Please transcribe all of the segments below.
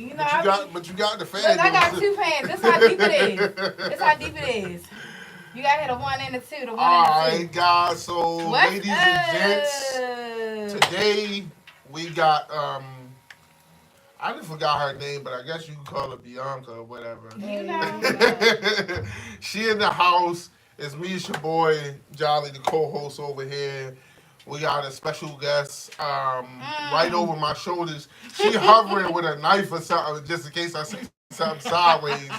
You know, but you got the fan. Look, I got two fans. This how deep it is. This how deep it is. You got to hit a 1 and a 2. The 1 All and a 2. right, guys. So, What's ladies and gents, up? today we got I just forgot her name, but I guess you can call her Beyonka or whatever. You know. She in the house. It's me, it's your boy Jolly, the co-host over here. We got a special guest right over my shoulders. She hovering with a knife or something just in case I say something sideways.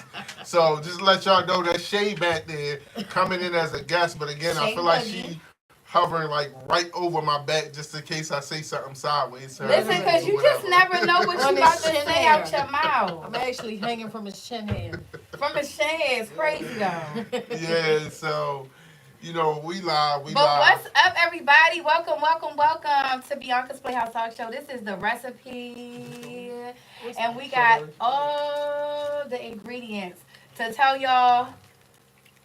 So just to let y'all know that Shay back there coming in as a guest. But again, I feel like she hovering like right over my back just in case I say something sideways. So listen, because you just never know what you about to say out your mouth. I'm actually hanging from his chin head. From his chin head. It's crazy though. Yeah, so you know, we live. But what's up, everybody? Welcome to Beyonka's Playhouse Talk Show. This is the recipe, and we got all the ingredients to tell y'all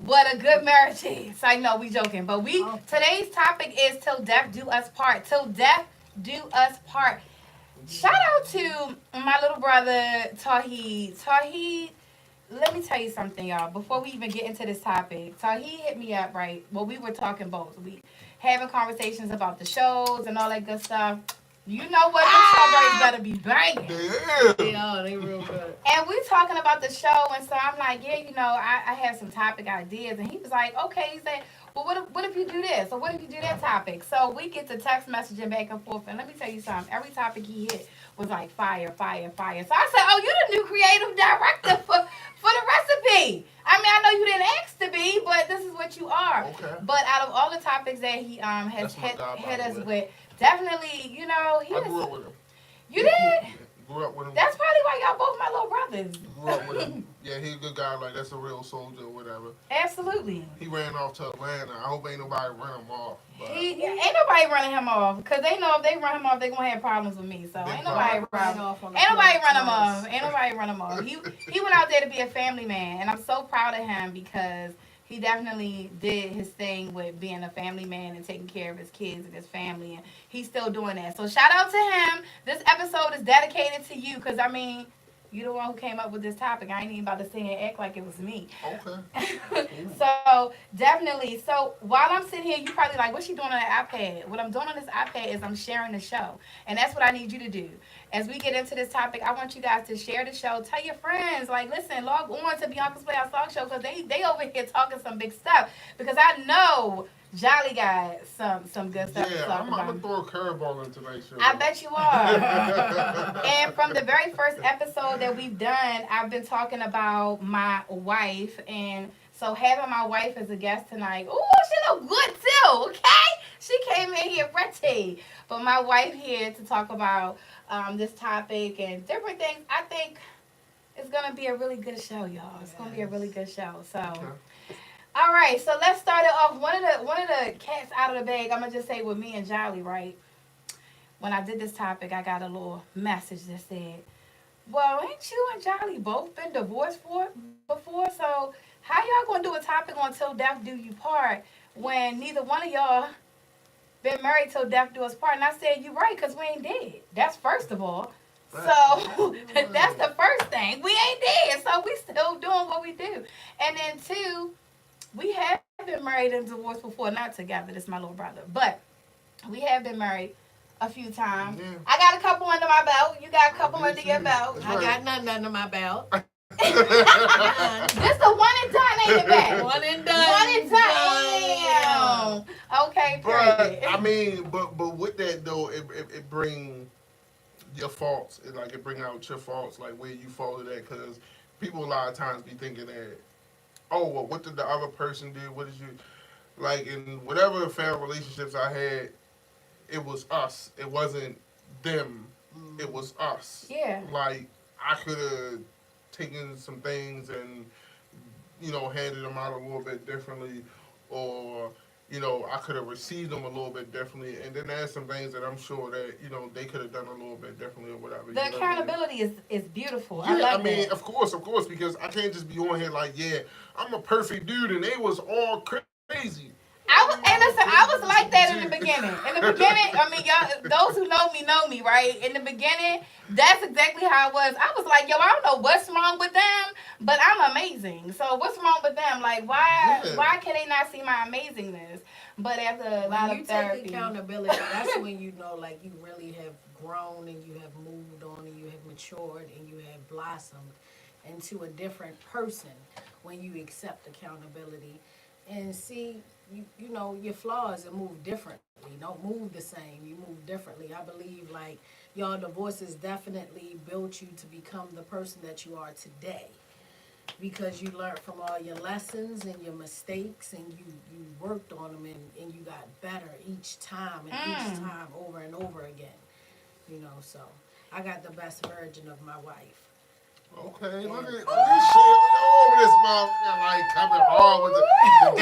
what a good marriage is. I know we joking, but today's topic is till death do us part. Till death do us part. Shout out to my little brother Tawheed. Tawheed, let me tell you something, y'all. Before we even get into this topic, Tawheed hit me up, right? Well, we were talking both. We having conversations about the shows and all that good stuff. You know what? Them strawberries better be banging. Yeah, they real good. And we talking about the show, and so I'm like, yeah, you know, I have some topic ideas. And he was like, okay. He said, well, what if you do this? Or what if you do that topic? So we get to text messaging back and forth. And let me tell you something. Every topic he hit was like fire, fire, fire. So I said, oh, you the new creative director for the recipe. I mean, I know you didn't ask to be, but this is what you are. Okay. But out of all the topics that he has hit us with, definitely, you know, I grew up with him. You did? Grew up with him. That's probably why y'all both my little brothers. Grew up with him. Yeah, he's a good guy. Like, that's a real soldier or whatever. Absolutely. He ran off to Atlanta. I hope ain't nobody run him off. But Ain't nobody running him off. Because they know if they run him off, they going to have problems with me. So ain't nobody run him off. Ain't nobody run him off. Ain't nobody run him off. He went out there to be a family man. And I'm so proud of him because he definitely did his thing with being a family man and taking care of his kids and his family. And he's still doing that. So shout out to him. This episode is dedicated to you because, I mean, you the one who came up with this topic. I ain't even about to sit here and act like it was me. Okay. So, definitely. So, while I'm sitting here, you probably like, what's she doing on that iPad? What I'm doing on this iPad is I'm sharing the show. And that's what I need you to do. As we get into this topic, I want you guys to share the show. Tell your friends, like, listen, log on to Beyonka's Playhouse Talk Show because they over here talking some big stuff. Because I know Jolly got some good stuff to talk about. I'm going to throw a curveball in tonight's show. I bet you are. And from the very first episode that we've done, I've been talking about my wife. And so having my wife as a guest tonight, ooh, she look good too, okay? She came in here ready. But my wife here to talk about this topic and different things. I think it's going to be a really good show, y'all. It's going to be a really good show. So... Okay. All right, so let's start it off. One of the cats out of the bag, I'm going to just say with me and Jolly, right? When I did this topic, I got a little message that said, well, ain't you and Jolly both been divorced before? So how y'all going to do a topic on Till Death Do You Part when neither one of y'all been married till death do us part? And I said, you're right, because we ain't dead. That's first of all. So that's the first thing. We ain't dead, so we still doing what we do. And then two, we have been married and divorced before, not together. This is my little brother. But we have been married a few times. Yeah. I got a couple under my belt. You got a couple under your belt. I got nothing under my belt. This a one and done, ain't it, back? One and done. One and done. Damn. Okay, period. But, I mean, but with that, though, it bring your faults. It bring out your faults, like where you faulted at. Because people a lot of times be thinking that, oh, well, what did the other person do? What did you... Like, in whatever family relationships I had, it was us. It wasn't them. It was us. Yeah. Like, I could have taken some things and, you know, handed them out a little bit differently. Or, you know, I could have received them a little bit differently. And then there's some things that I'm sure that, you know, they could have done a little bit differently or whatever. The accountability is beautiful. Yeah, I mean, that. Of course, because I can't just be on here like, yeah, I'm a perfect dude, and they was all crazy. I I was like that in the beginning. I mean, y'all, those who know me, right? In the beginning, that's exactly how it was. I was like, yo, I don't know what's wrong with them, but I'm amazing. So what's wrong with them? Like, why can they not see my amazingness? But after a lot of therapy, take accountability, that's when you know, like, you really have grown and you have moved on and you have matured and you have blossomed into a different person when you accept accountability and see you know your flaws and move differently. Don't move the same, you move differently. I believe like y'all divorces definitely built you to become the person that you are today because you learned from all your lessons and your mistakes and you worked on them and you got better each time and each time over and over again, you know. So I got the best version of my wife. Okay, look at this shit over this motherfucker, like coming hard with the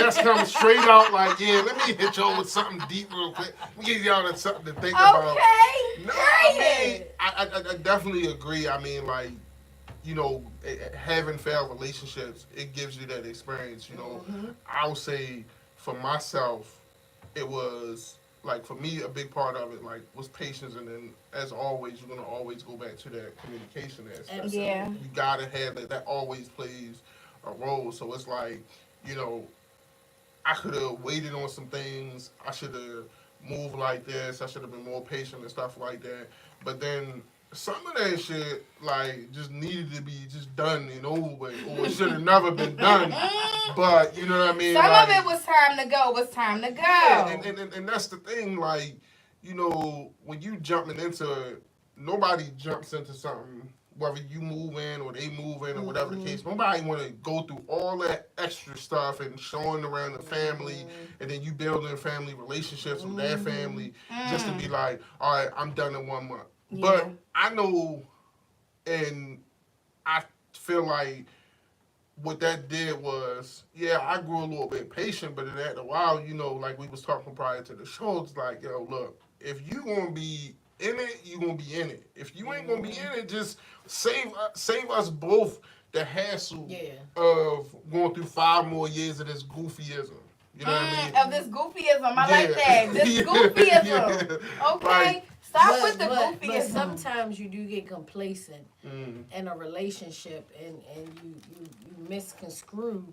guest coming straight out like, yeah, let me hit y'all with something deep real quick. Let me give y'all something to think about. Okay. No, I mean, I definitely agree. I mean, like, you know, having failed relationships, it gives you that experience. You know, I'll say for myself, it was like for me a big part of it like was patience, and then as always you're gonna always go back to that communication aspect. Yeah. You gotta have that. That always plays a role. So it's like, you know, I could have waited on some things. I should have moved like this. I should have been more patient and stuff like that. But then some of that shit like just needed to be just done and over with, or it should have never been done. But you know what I mean? Some like, of it was time to go. Was time to go. Yeah, and that's the thing. Like, you know, when you jumping into it, nobody jumps into something. Whether you move in or they move in or whatever the case, nobody want to go through all that extra stuff and showing around the family, and then you building family relationships with their family just to be like, all right, I'm done in 1 month. Yeah. But I know, and I feel like what that did was, yeah, I grew a little bit patient, but after a while, you know, like we was talking prior to the show, it's like, yo, look, if you gonna be in it, you gonna be in it. If you ain't gonna be in it, just save us both the hassle of going through 5 more years of this goofyism. You know what I mean? Of this goofyism. I like that. This goofyism. Okay. Like, stop with the goofyism. But sometimes you do get complacent in a relationship and you misconstrue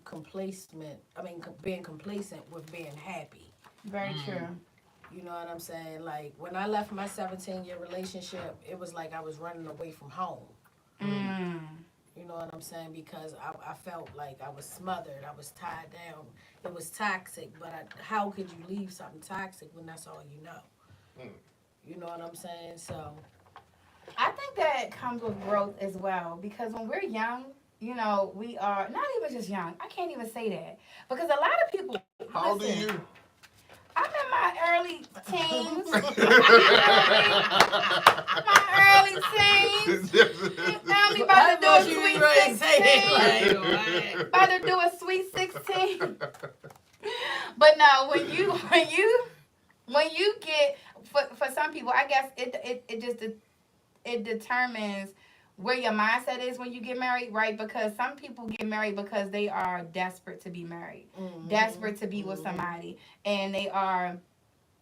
being complacent with being happy. Very true. You know what I'm saying? Like, when I left my 17-year relationship, it was like I was running away from home. You know what I'm saying? Because I felt like I was smothered. I was tied down. It was toxic, but how could you leave something toxic when that's all you know? You know what I'm saying? So I think that comes with growth as well, because when we're young, you know, we are not even just young. I can't even say that, because a lot of people. How old are you? I'm in my early teens. My early teens. I'm about to do a sweet 16. About to do a sweet 16. But no, when you get for some people, I guess it determines where your mindset is when you get married, right? Because some people get married because they are desperate to be married, desperate to be with somebody, and they are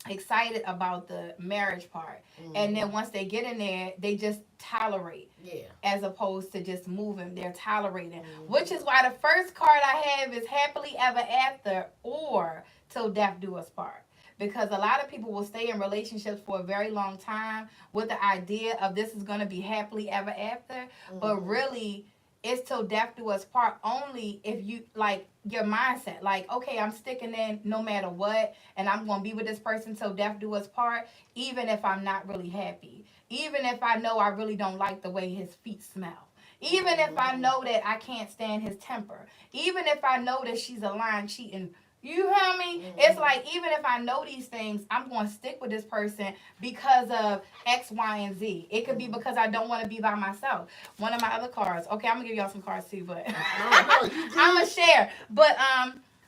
excited about the marriage part. And then once they get in there, they just tolerate, as opposed to just moving. They're tolerating, which is why the first card I have is happily ever after or till death do us part. Because a lot of people will stay in relationships for a very long time with the idea of this is going to be happily ever after. But really, it's till death do us part only if you, like, your mindset. Like, okay, I'm sticking in no matter what, and I'm going to be with this person till death do us part, even if I'm not really happy. Even if I know I really don't like the way his feet smell. Even if I know that I can't stand his temper. Even if I know that she's a lying, cheating. You hear me? It's like, even if I know these things, I'm going to stick with this person because of X, Y, and Z. It could be because I don't want to be by myself. One of my other cards. Okay, I'm going to give y'all some cards too, but I'm going to share. But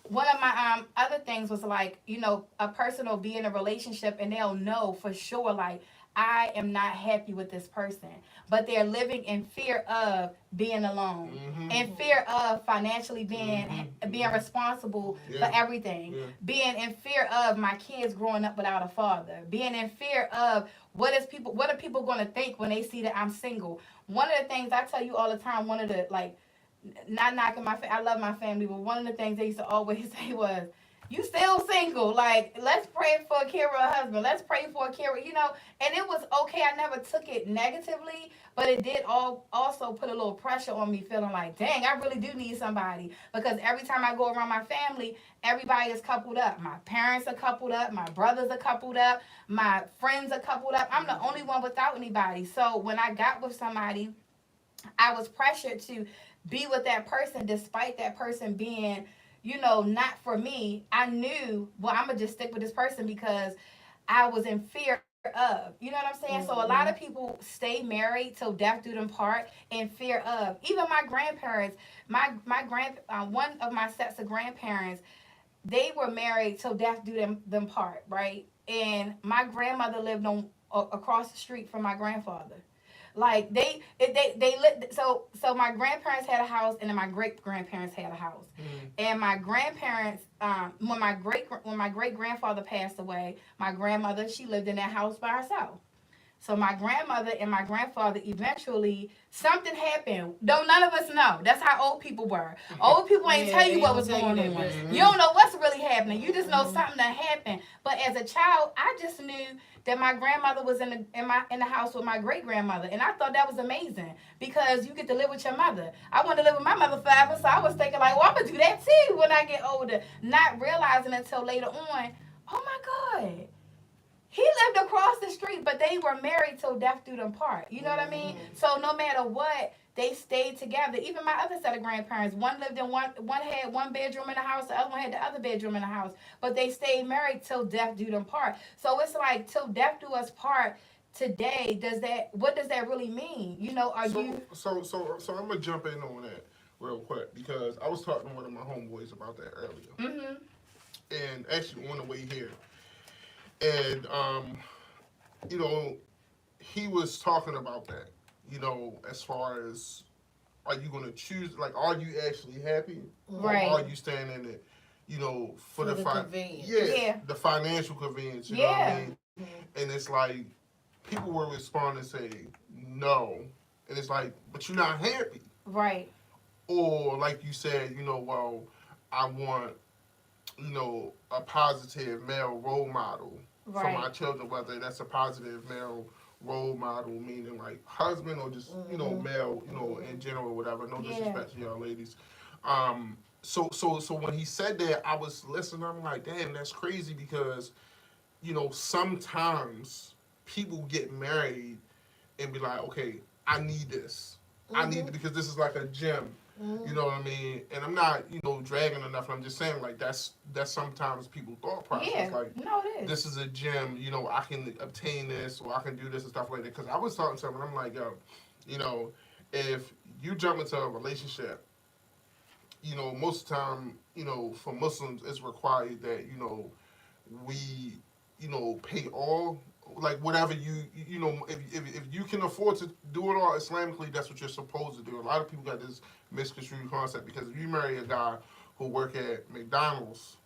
one of my other things was like, you know, a person will be in a relationship and they'll know for sure, like, I am not happy with this person, but they're living in fear of being alone, in fear of financially being responsible for everything, being in fear of my kids growing up without a father, being in fear of what are people going to think when they see that I'm single. One of the things I tell you all the time, one of the like not knocking I love my family, but one of the things they used to always say was, "You still single? Like, let's pray for Kira husband. Let's pray for Kira." And it was okay. I never took it negatively, but it did also put a little pressure on me, feeling like, dang, I really do need somebody, because every time I go around my family, everybody is coupled up. My parents are coupled up. My brothers are coupled up. My friends are coupled up. I'm the only one without anybody. So when I got with somebody, I was pressured to be with that person despite that person being, not for me. I knew, well, I'm going to just stick with this person because I was in fear of. You know what I'm saying? So a lot of people stay married till death do them part in fear of. Even my grandparents, one of my sets of grandparents, they were married till death do them part, right? And my grandmother lived on across the street from my grandfather. Like they lived. So my grandparents had a house, and then my great grandparents had a house. And my grandparents, when my great grandfather passed away, my grandmother, she lived in that house by herself. So my grandmother and my grandfather, eventually something happened. Though none of us know. That's how old people were. Old people ain't tell you what was going on. You don't know what's really happening. You just know something that happened. But as a child, I just knew that my grandmother was in the house with my great grandmother, and I thought that was amazing because you get to live with your mother. I wanted to live with my mother forever, so I was thinking like, well, I'm gonna do that too when I get older. Not realizing until later on, oh my God, he lived across the street, but they were married till death do them part. You know what I mean? So no matter what, they stayed together. Even my other set of grandparents, one lived in one had one bedroom in the house, the other one had the other bedroom in the house. But they stayed married till death do them part. So it's like till death do us part today, what does that really mean? So I'm gonna jump in on that real quick because I was talking to one of my homeboys about that earlier. And actually on the way here. And he was talking about that, as far as, are you going to choose, like, are you actually happy? Right. Or are you staying in it, for the convenience. The financial convenience, you know what I mean? And it's like, people will respond and say, no. And it's like, but you're not happy. Right. Or, like you said, well, I want, a positive male role model for my children, whether that's a positive male role model, meaning like husband or just, male, in general, whatever. No disrespect to y'all ladies. So when he said that, I was listening, I'm like, damn, that's crazy because, sometimes people get married and be like, okay, I need this. I need it because this is like a gym. You know what I mean? And I'm not, dragging enough. I'm just saying, like, that's sometimes people's thought process. Yeah, like, no, it is. This is a gym, I can obtain this or I can do this and stuff like that. Because I was talking to someone, I'm like, yo, if you jump into a relationship, most of the time, for Muslims, it's required that, we, pay all, like whatever if you can afford to do it all Islamically, that's what you're supposed to do. A lot of people got this misconstrued concept because if you marry a guy who work at McDonald's,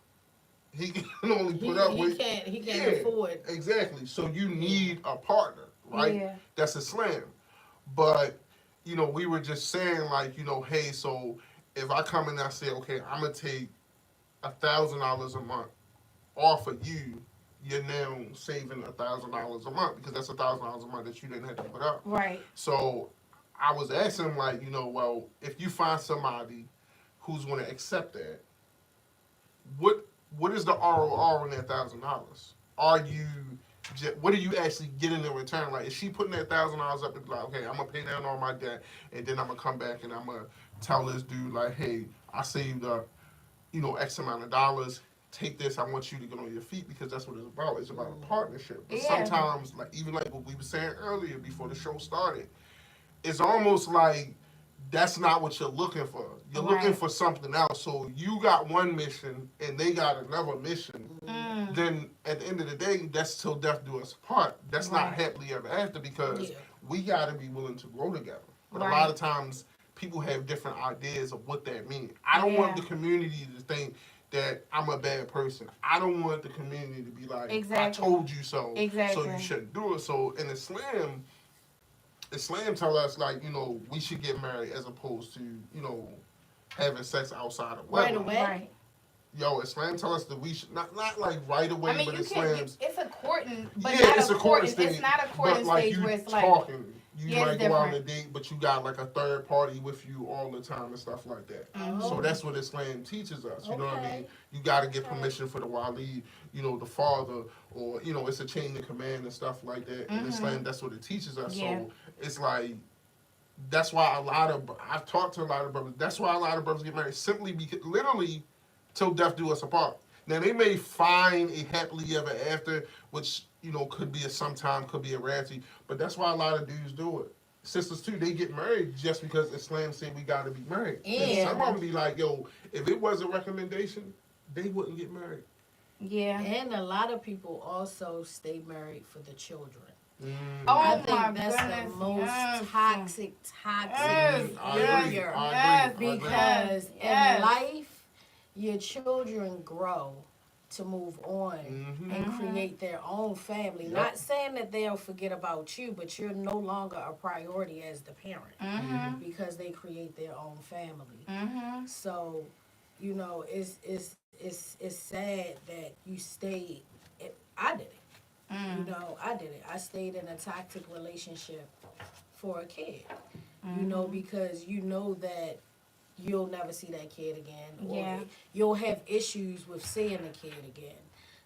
he can only put up with. He can't afford. Exactly. So you need a partner, right? Yeah. That's Islam. But we were just saying like, hey, so if I come and I say, okay, I'm gonna take $1,000 a month off of you, you're now saving $1,000 a month because that's $1,000 a month that you didn't have to put up. Right. So I was asking him like, well, if you find somebody who's going to accept that, what is the ROR on that $1,000? What are you actually getting in return? Like, is she putting that $1,000 up and be like, okay, I'm gonna pay down all my debt, and then I'm gonna come back and I'm gonna tell this dude like, hey, I saved up, X amount of dollars. Take this. I want you to get on your feet because that's what it's about. It's about a partnership. But sometimes, like even like what we were saying earlier before the show started, it's almost like that's not what you're looking for. you're looking Right. for something else. So you got one mission and they got another mission. Then at the end of the day, that's till death do us apart. That's not Right. happily ever after because Yeah. we got to be willing to grow together. But a Right. lot of times people have different ideas of what that means. I don't want Yeah. the community to think that I'm a bad person. I don't want the community to be like, Exactly. I told you so, so Exactly. you shouldn't do it. So in Islam tell us like, we should get married as opposed to, having sex outside of Right wedlock. away. Right. Yo, Islam tell us that we should not like right away, I mean, but you can't. Islam's It's a courting, but yeah, not it's a courting stage. It's not a But courting like stage you where it's like talking, you Yeah, might it's go out on a different. date, but you got like a third party with you all the time and stuff like that. Mhm. So that's what Islam teaches us. You know what I Okay. mean? You got to get permission for the wali, the father, or it's a chain of command and stuff like that. In Mhm. Islam, that's what it teaches us. Yeah. So it's like. That's why I've talked to a lot of brothers. That's why a lot of brothers get married simply because literally till death do us apart. Now they may find a happily ever after, which could be a sometime, could be a rarity, but that's why a lot of dudes do it. Sisters too, they get married just because Islam said we got to be married. And Yeah. some of them be like, yo, if it was a recommendation, they wouldn't get married. Yeah. And a lot of people also stay married for the children. Oh I my think that's goodness. the most Yes. toxic Yes. behavior. Yes. Because Yes. in life, your children grow to move on and create their own family. Yep. Not saying that they'll forget about you, but you're no longer a priority as the parent Mhm. because they create their own family. Mhm. So, it's sad that you stayed. I did it. I did it. I stayed in a toxic relationship for a kid. Because that you'll never see that kid again, or Yeah. you'll have issues with seeing the kid again.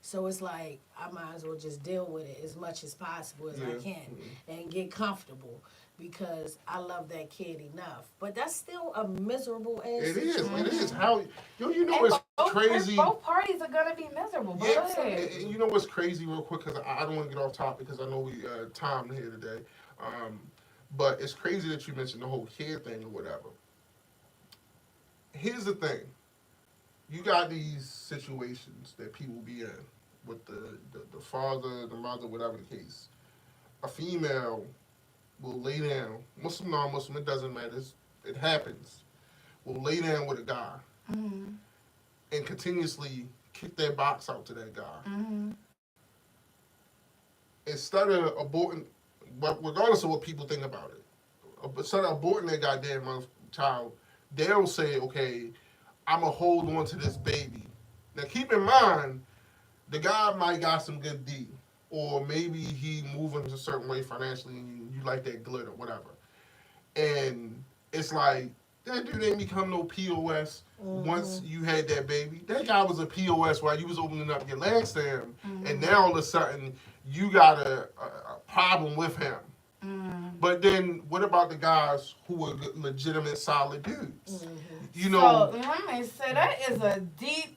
So it's like I might as well just deal with it as much as possible as I can and get comfortable because I love that kid enough. But that's still a miserable ass It is. situation. It is. How And it's both, crazy. Both parties are gonna be miserable. But Yeah, go ahead. and you know what's crazy, real quick, because I don't want to get off topic because I know we time here today. But it's crazy that you mentioned the whole kid thing or whatever. Here's the thing: you got these situations that people be in with the father, the mother, whatever the case. A female will lay down, Muslim, non-Muslim, it doesn't matter. It happens. Will lay down with a guy and continuously kick their box out to that guy. Instead of aborting, but regardless of what people think about it, instead of aborting their goddamn child, they'll say, okay, I'm going to hold on to this baby. Now, keep in mind, the guy might got some good D, or maybe he moving a certain way financially and you like that glitter, whatever. And it's like, that dude ain't become no POS once you had that baby. That guy was a POS while you was opening up your legs to him. And now all of a sudden, you got a problem with him. But then, what about the guys who are legitimate, solid dudes? You know, So let me say that is a deep,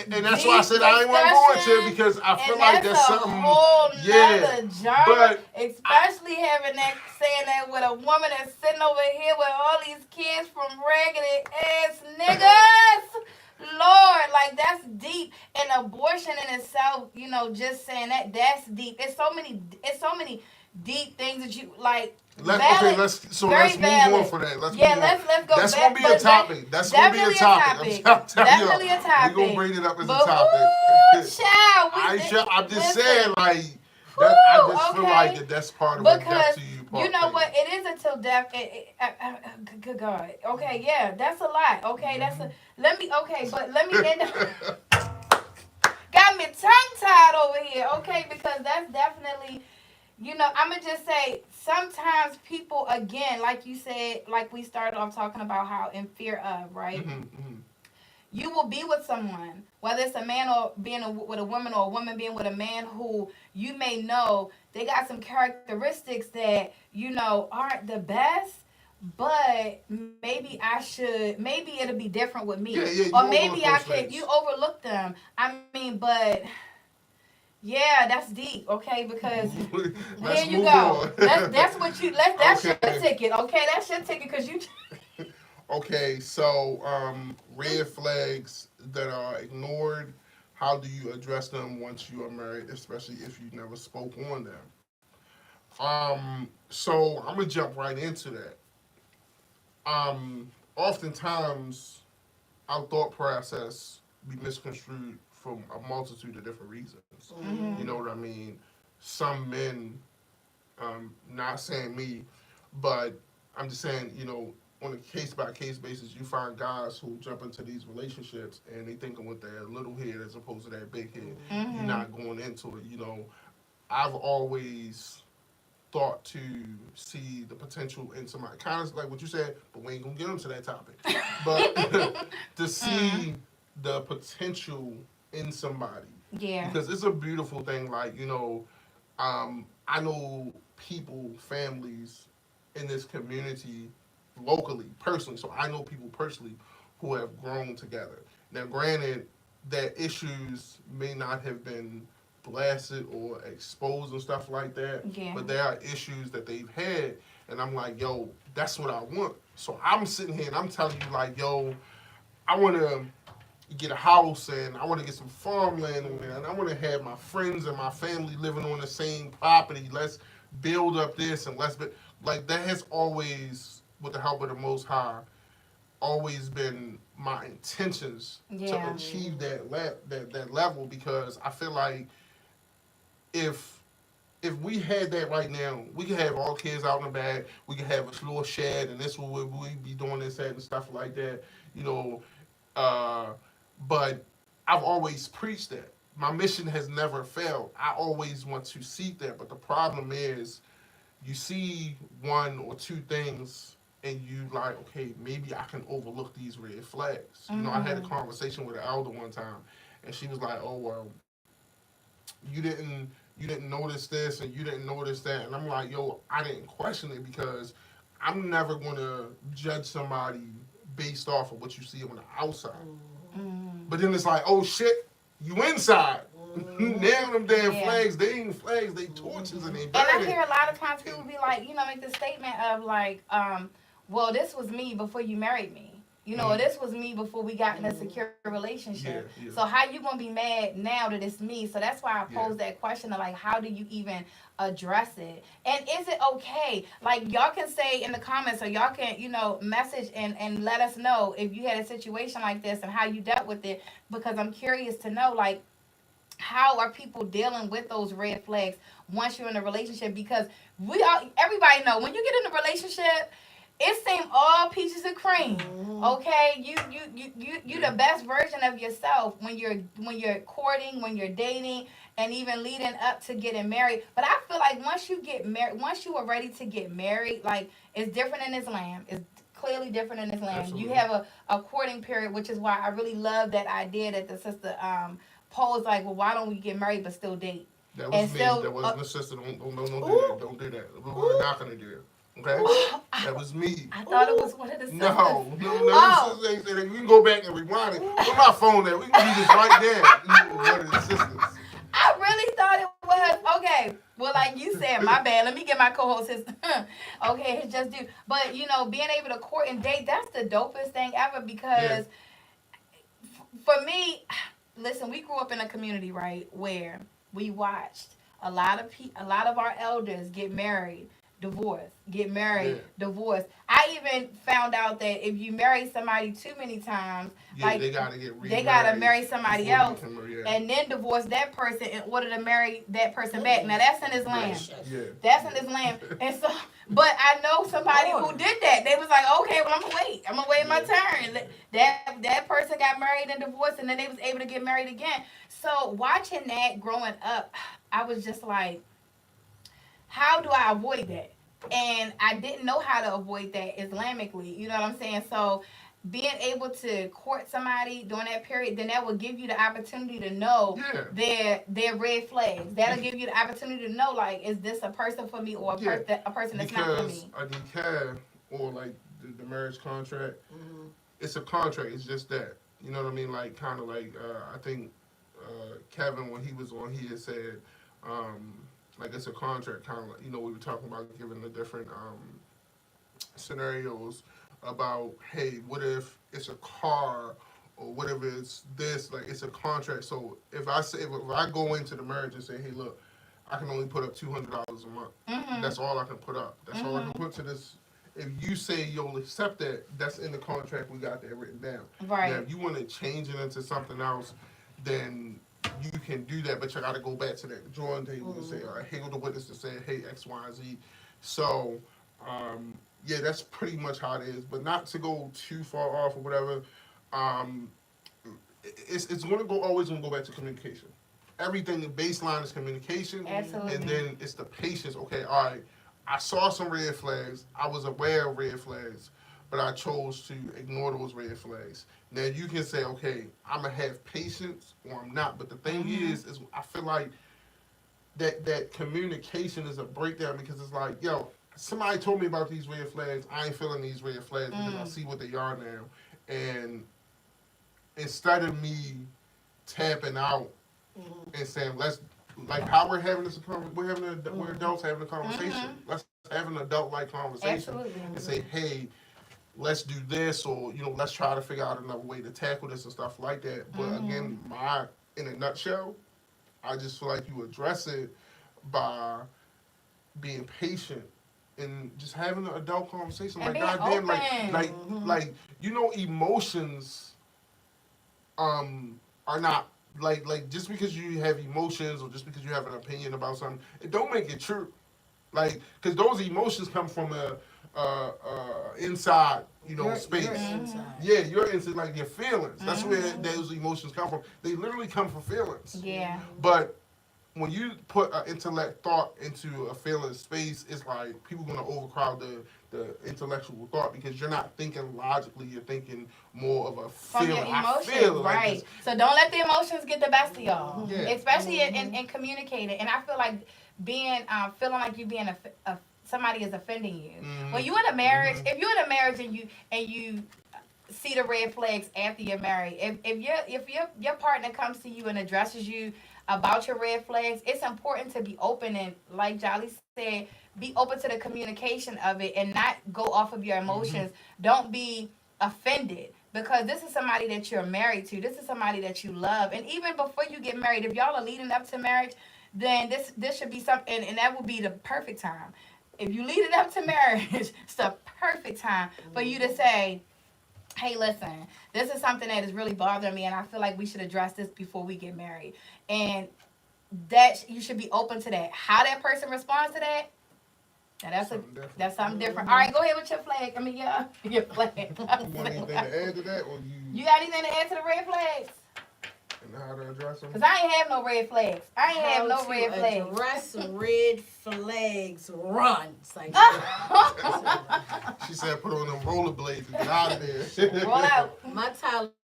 and that's why I said I ain't want to go into it because I feel like that's a something. whole nother genre, but especially having that saying that with a woman that's sitting over here with all these kids from raggedy ass niggas. Lord, like that's deep. And abortion in itself, just saying that's deep. It's so many deep things that you like. let's move on for that. Let's go. That's gonna be a topic. That's gonna be a topic. Definitely a topic. We're gonna bring it up as a But topic. child, I'm just listen. saying, like, I just feel okay. like that's part of what Because death to you. you know what? It is until death. Good God. Okay, yeah, that's a lot. Okay, let me end up. Got me tongue tied over here. Okay, because that's definitely. I'm going to just say, sometimes people, again, like you said, like we started off talking about how in fear of, right? You will be with someone, whether it's a man or being with a woman or a woman being with a man who you may know they got some characteristics that, aren't the best, but maybe it'll be different with me. Or maybe you overlook them. I mean, but... Yeah, that's deep, okay? Because here you go. That's what that's your ticket, okay? That's your ticket because you. Okay, so red flags that are ignored. How do you address them once you are married, especially if you never spoke on them? So I'm gonna jump right into that. Oftentimes our thought process be misconstrued from a multitude of different reasons. You Mm-hmm. know what I mean? Some men, not saying me, but I'm just saying, on a case by case basis, you find guys who jump into these relationships and they thinking with their little head as opposed to their big head. You're Mm-hmm. not going into it. I've always thought to see the potential in somebody. Kind of like what you said, but we ain't gonna get into that topic. But to Mm. see the potential in somebody, Yeah. because it's a beautiful thing. Like I know people, families in this community locally, personally. So I know people personally who have grown together. Now, granted, that issues may not have been blasted or exposed and stuff like that, Yeah. but there are issues that they've had, and I'm like, yo, that's what I want. So I'm sitting here and I'm telling you, like, yo, I want to get a house and I want to get some farmland on there and I want to have my friends and my family living on the same property. Let's build up this and like that has always, with the help of the Most High, always been my intentions to Yeah. achieve that level because I feel like if if we had that right now, we could have all kids out in the back. We could have a little shed, and this would we be doing this and stuff like that. You know, uh, but I've always preached that. My mission has never failed. I always want to seek that, but the problem is, you see one or two things, and you like, okay, maybe I can overlook these red flags. I had a Mm-hmm. conversation with an elder one time, and she was like, "Oh well, you didn't you didn't notice this and you didn't notice that," and I'm like, "Yo, I didn't question it because I'm never gonna judge somebody based off of what you see on the outside." Mm-hmm. But then it's like, oh shit, you inside. Now them damn Yeah. flags, they ain't flags, they torches and they And I burning. hear a lot of times people be like, make the statement of like, well, this was me before you married me. Or Mm. this was me before we got in a secure relationship. Yeah, yeah, So how you gonna be mad now that it's me? So that's why I yeah. posed that question of like, how do you even address it? And is it okay? Like y'all can say in the comments or y'all can, message and let us know if you had a situation like this and how you dealt with it because I'm curious to know like how are people dealing with those red flags once you're in a relationship because everybody know when you get in a relationship it seems all peaches and cream. Okay, you Yeah. the best version of yourself when you're courting, when you're dating, and even leading up to getting married. But I feel like once you get married, once you are ready to get married, like it's different in Islam. It's clearly different in Islam. You Absolutely. have a courting period, which is why I really love that idea that the sister posed like, well, why don't we get married but still date? That And was me. still, That wasn't the sister. Don't do Ooh, that. Don't do that. We were ooh, not gonna do it. Okay? That was me. I thought it ooh, was one of the sisters. No, no, none of Oh, the sisters ain't say that. We can go back and rewind it. Where my phone at? We can do this right there. One of the sisters. I really thought it was. Okay. Well, like you said, my bad. Let me get my co-host his. Okay, his just due. But being able to court and date, that's the dopest thing ever Yeah. because for me, listen, we grew up in a community, right, where we watched a lot of our elders get married, divorce, get Yeah. married, divorce. I even found out that if you marry somebody too many times, Yeah, like they gotta get they gotta remarried marry somebody before you else can marry. Yeah. and then divorce that person in order to marry that person back. Now that's in Yeah. Islam. Yeah. That's in Islam. And so, but I know somebody who did that. They was like, okay, well, I'm gonna wait. I'm gonna wait my turn. That person got married and divorced, and then they was able to get married again. So watching that growing up, I was just like, how do I avoid that? And I didn't know how to avoid that Islamically. You know what I'm saying? So being able to court somebody during that period, then that will give you the opportunity to know Yeah. their red flags. That'll give you the opportunity to know like, is this a person for me or Yeah. a person that's not for Because me? a decay or like the marriage contract, mm-hmm. it's a contract. It's just that. You know what I mean? Like kind of like I think Kevin when he was on, he had said like it's a contract. Kind of like we were talking about giving the different scenarios about, hey, what if it's a car or whatever it's this, like it's a contract. So if I go into the marriage and say, hey, look, I can only put up $200 a month. That's all I can put up. That's all I can put to this. If you say you'll accept that, that's in the contract. We got that written down. Right. Now, if you want to change it into something else, then you can do that. But you got to go back to that drawing table and say, all right, here go the witness to say, hey, X, Y, and Z. So, yeah, that's pretty much how it is. But not to go too far off or whatever. It's going to go always going to go back to communication. Everything, the baseline is communication. Absolutely. And then it's the patience. Okay, all right, I saw some red flags. I was aware of red flags, but I chose to ignore those red flags. Now you can say, okay, I'm going to have patience or I'm not. But the thing is I feel like that communication is a breakdown because it's like, yo, somebody told me about these red flags. I ain't feeling these red flags because I see what they are now. And instead of me tapping out and saying, let's, like how we're having this, we're adults having a conversation. Let's have an adult-like conversation. Absolutely. And say, hey, let's do this, or, let's try to figure out another way to tackle this and stuff like that. But again, in a nutshell, I just feel like you address it by being patient and just having an adult conversation. And like being goddamn, like emotions are not like just because you have emotions or just because you have an opinion about something, it don't make it true. Like, because those emotions come from a inside, space. You're inside. Yeah, you're into like your feelings. That's where those emotions come from. They literally come from feelings. Yeah. But when you put an intellect thought into a feeling space, it's like people gonna overcrowd the intellectual thought because you're not thinking logically. You're thinking more of a From feeling. your emotions, I feel like right? this. So don't let the emotions get the best of y'all, Yeah. especially in communicating. And I feel like being feeling like you being somebody is offending you. When you in a marriage, if you're in a marriage and you see the red flags after you're married, if your partner comes to you and addresses you about your red flags, it's important to be open and, like Jolly said, be open to the communication of it and not go off of your emotions. Don't be offended because this is somebody that you're married to. This is somebody that you love. And even before you get married, if y'all are leading up to marriage, then this should be something, and that would be the perfect time. If you lead it up to marriage, it's the perfect time for you to say, hey, listen, this is something that is really bothering me, and I feel like we should address this before we get married. And that you should be open to that. How that person responds to that, that's something different. All right, go ahead with your flag. I mean, your flag. You want anything to add to that, or You got anything to add to the red flags? and how to address them? Because I ain't have no red flags. I ain't have no red flags. Address red flags. Run. It's like, She said, put on them rollerblades and get out of there. Roll out. my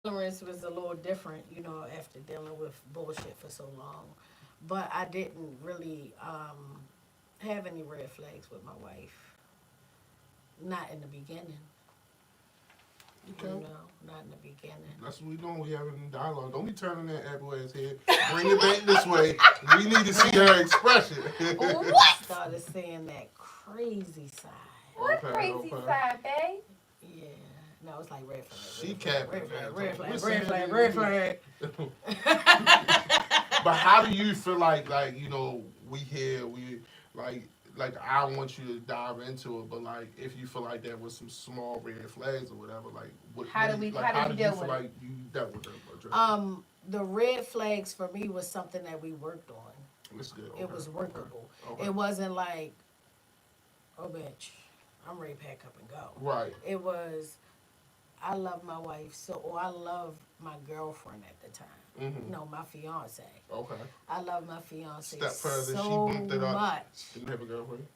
tolerance was a little different, after dealing with bullshit for so long. But I didn't really have any red flags with my wife. Not in the beginning. Okay. Not in the beginning. That's what we doing. We having a dialogue. Don't be turning that apple ass head. Bring it back this way. We need to see her expression. What? Started saying that crazy side. What crazy side, babe? Yeah. No, it's like red flag. She capping. Red flag. But how do you feel like we here, we like I want you to dive into it, but like if you feel like there was some small red flags or whatever, like how did you deal with like it? you dealt with them? The red flags for me was something that we worked on. That's good. It was workable. Okay. It wasn't like, oh bitch, I'm ready to pack up and go. Right. It was, I love my wife or I love my girlfriend at the time. No, my fiance. Okay. I love my fiance Step further, so she bumped it up. much. Didn't have a girlfriend.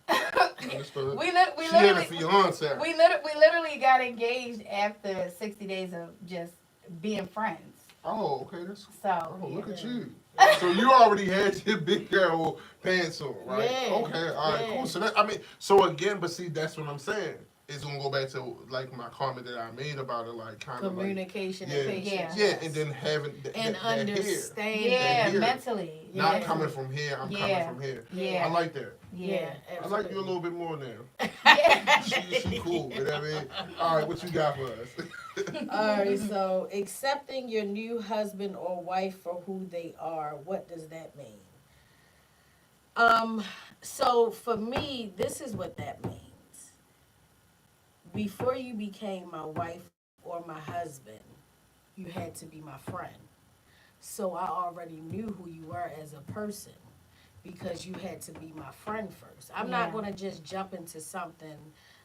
Understood. We she had a fiance. We literally got engaged after 60 days of just being friends. Oh, okay. That's so. Oh, look at you. So you already had your big girl pants on, right? Yeah. Okay. All right. Yeah. Cool. So so again, but see, that's what I'm saying. it's gonna go back to like my comment that I made about it, like kind of like Communication yeah, and patience. yeah, and then having And that understanding. Yeah, here. mentally. Not Yeah. coming from here, I'm coming Yeah. from here. Yeah. I like that. Yeah, I like you a little bit more now. Yeah. She cool. You know what I mean? All right, what you got for us? Alright, so accepting your new husband or wife for who they are, what does that mean? So for me, this is what that means. Before you became my wife or my husband, you had to be my friend. So I already knew who you were as a person because you had to be my friend first. I'm not Yeah. going to just jump into something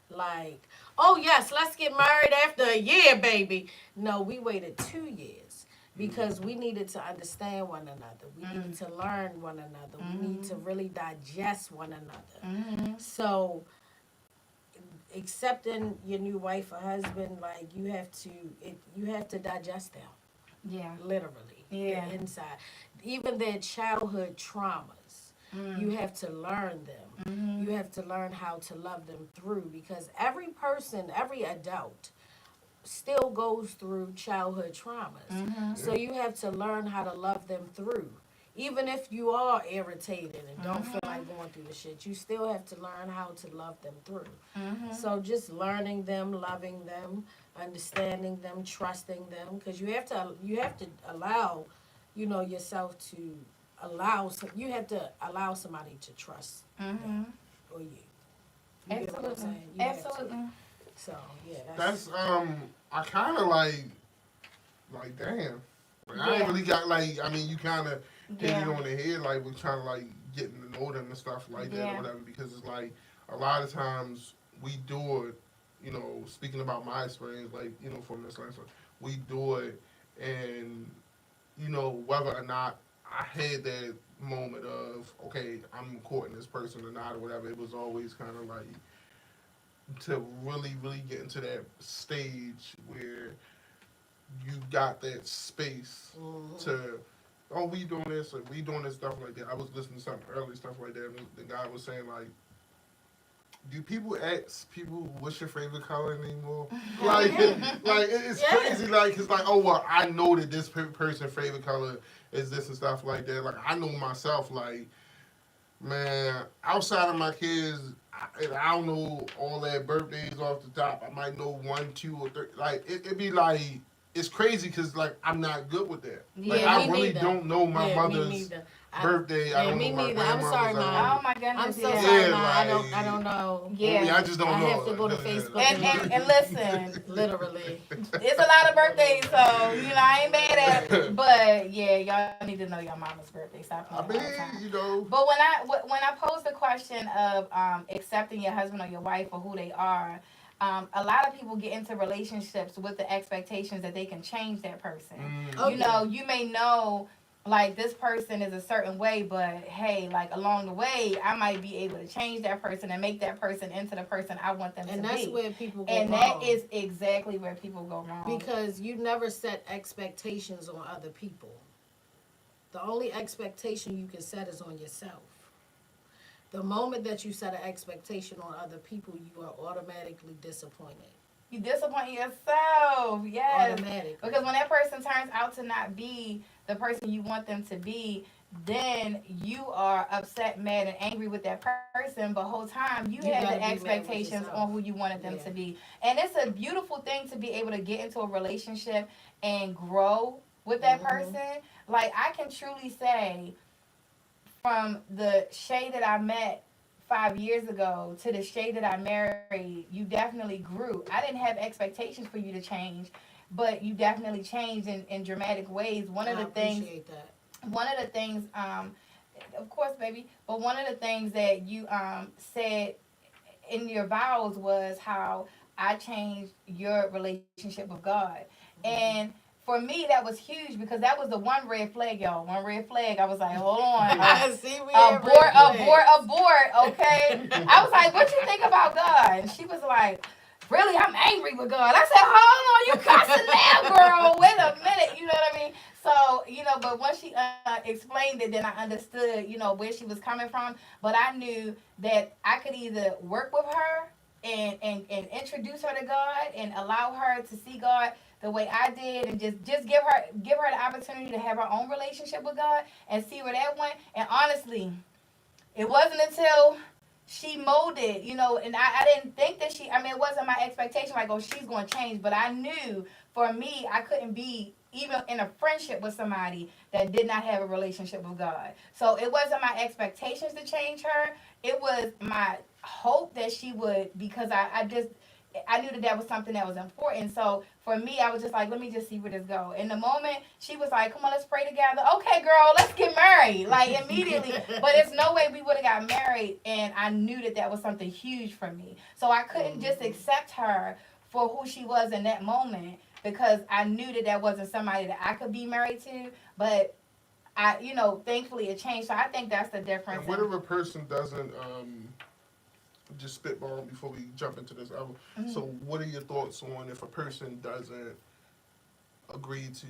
like, oh, yes, let's get married after a year, baby. No, we waited 2 years because we needed to understand one another. We needed to learn one another. We need to really digest one another. So accepting your new wife or husband, like you have to digest them Yeah. literally. Yeah. The inside, even their childhood traumas, you have to learn them. You have to learn how to love them through because every person, every adult still goes through childhood traumas. So you have to learn how to love them through. Even if you are irritated and don't feel like going through the shit, you still have to learn how to love them through. So just learning them, loving them, understanding them, trusting them, because you have to allow, yourself to you have to allow somebody to trust them or you. You get what I'm Absolutely. saying? You have to. Absolutely. So yeah, That's I kind of like damn. Like, I ain't Yeah. really got like I mean you kind of hit it Yeah. on the head like we're trying to like getting to know them and stuff like that Yeah. or whatever because it's like a lot of times we do it. Speaking about my experience, like from this last one, we do it, and whether or not I had that moment of okay, I'm courting this person or not or whatever. It was always kind of like to really, really get into that stage where you got that space to, oh, we doing this, or we doing this stuff like that. I was listening to some early stuff like that, and the guy was saying like, do people ask people what's your favorite color anymore? It's crazy. Like, it's like, oh well, I know that this person's favorite color is this and stuff like that. Like, I know myself. Like, man, outside of my kids, I don't know all their birthdays off the top. I might know one, two, or three. Like, it'd be like it's crazy because like I'm not good with that. Like, Yeah, I me really neither. don't know my Yeah, me mother's neither. birthday. I don't me know my neither. I'm grandmother's. sorry, I Mom. don't Oh my goodness. I'm so yeah. sorry, Yeah, Ma. like- I don't know. Yeah. I just don't I know. have to go to Facebook And listen, Literally. it's a lot of birthdays, so I ain't mad at it. But yeah, y'all need to know your mama's birthday. Stop I playing all the time. mean, But when I pose the question of accepting your husband or your wife for who they are, a lot of people get into relationships with the expectations that they can change that person. Oh, You may know like this person is a certain way, but hey, like along the way, I might be able to change that person and make that person into the person I want them and to be. that's where people go And wrong. that is exactly where people go wrong. Because you never set expectations on other people. The only expectation you can set is on yourself. The moment that you set an expectation on other people, you are automatically disappointed. You disappoint yourself, yes. Automatically. Because when that person turns out to not be the person you want them to be, then you are upset, mad, and angry with that person. But whole time you had gotta the be mad with expectations yourself. on who you wanted them to be, and it's a beautiful thing to be able to get into a relationship and grow with that person. Like I can truly say, from the Shay that I met 5 years ago to the Shay that I married, you definitely grew. I didn't have expectations for you to change, but you definitely changed in dramatic ways. I appreciate that. One of the things, of course, baby, but one of the things that you said in your vows was how I changed your relationship with God. And for me, that was huge because that was the one red flag, y'all. One red flag. I was like, hold on. See, we Abort, okay? I was like, what you think about God? And she was like, really, I'm angry with God. I said, hold on, you cussing now, girl. Wait a minute, you know what I mean? So, but once she explained it, then I understood, where she was coming from. But I knew that I could either work with her and introduce her to God and allow her to see God the way I did, and just give her the opportunity to have her own relationship with God and see where that went. And honestly, it wasn't until she molded, and I didn't think that it wasn't my expectation like, oh, she's going to change. But I knew for me, I couldn't be even in a friendship with somebody that did not have a relationship with God. So it wasn't my expectations to change her. It was my hope that she would, because I knew that was something that was important. So for me, I was just like, let me just see where this go. And the moment she was like, come on, let's pray together. Okay, girl, let's get married. Like immediately. But there's no way we would have got married. And I knew that was something huge for me. So I couldn't just accept her for who she was in that moment, because I knew that wasn't somebody that I could be married to. But thankfully it changed. So I think that's the difference. And what if a person doesn't just spitball before we jump into this album? Mm-hmm. So what are your thoughts on if a person doesn't agree to,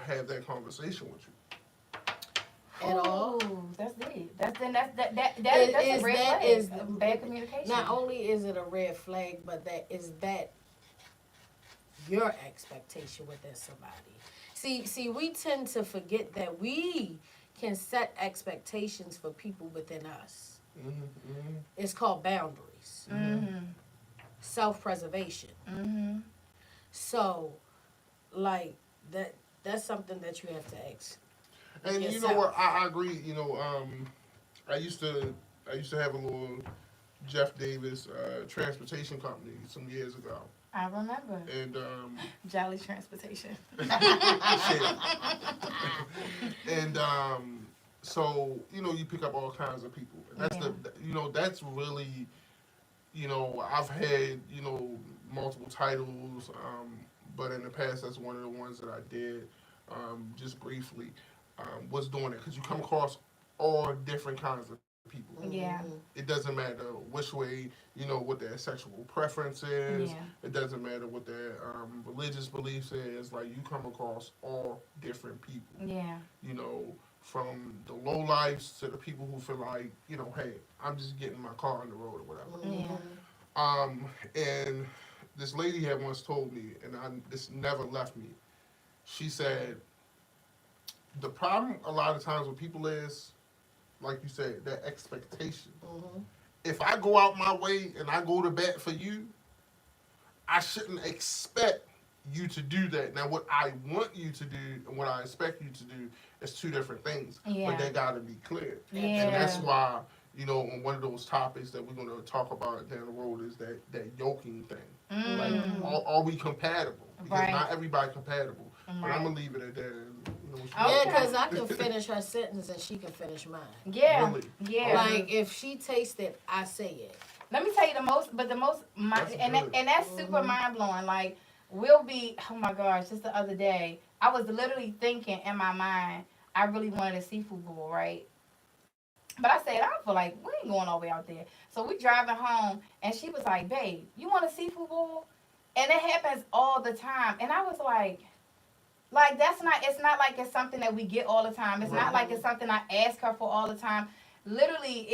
have that conversation with you? At all? That's deep. That's a red flag. Is bad communication. Not only is it a red flag, but that your expectation with that somebody. See, we tend to forget that we can set expectations for people within us. Mm-hmm, mm-hmm. It's called boundaries. Mm-hmm. Self-preservation. Mm-hmm. So, like, that's something that you have to ask. And yourself. you know what? I agree. I used to have a little Jeff Davis transportation company some years ago. I remember. And Jolly Transportation. and so you pick up all kinds of people. And that's that's really, I've had multiple titles, but in the past that's one of the ones that I did, just briefly, was doing it, because you come across all different kinds of people. Yeah. It doesn't matter which way, what their sexual preference is. Yeah. It doesn't matter what their religious beliefs is. Like, you come across all different people. Yeah. From the low lives to the people who feel like, hey, I'm just getting my car on the road or whatever. Yeah. And this lady had once told me, and this never left me. She said, the problem a lot of times with people is, like you said, that expectation. Mm-hmm. If I go out my way and I go to bat for you, I shouldn't expect you to do that. Now, what I want you to do and what I expect you to do is two different things. Yeah. But they got to be clear. Yeah. And that's why, on one of those topics that we're going to talk about down the road is that yoking thing. Mm. Like, are we compatible? Because Right. not everybody compatible. But Right. I'm going to leave it at that. Yeah, because I can finish her sentence and she can finish mine. Yeah. Really? Yeah. Like, if she tastes it, I say it. Let me tell you that's super mind blowing. Like, we'll be, oh my gosh, just the other day, I was literally thinking in my mind, I really wanted a seafood bowl, right? But I said, I don't feel like we ain't going all the way out there. So we driving home, and she was like, babe, you want a seafood bowl? And it happens all the time. And I was like, it's not like it's something that we get all the time. It's not like it's something I ask her for all the time. Literally,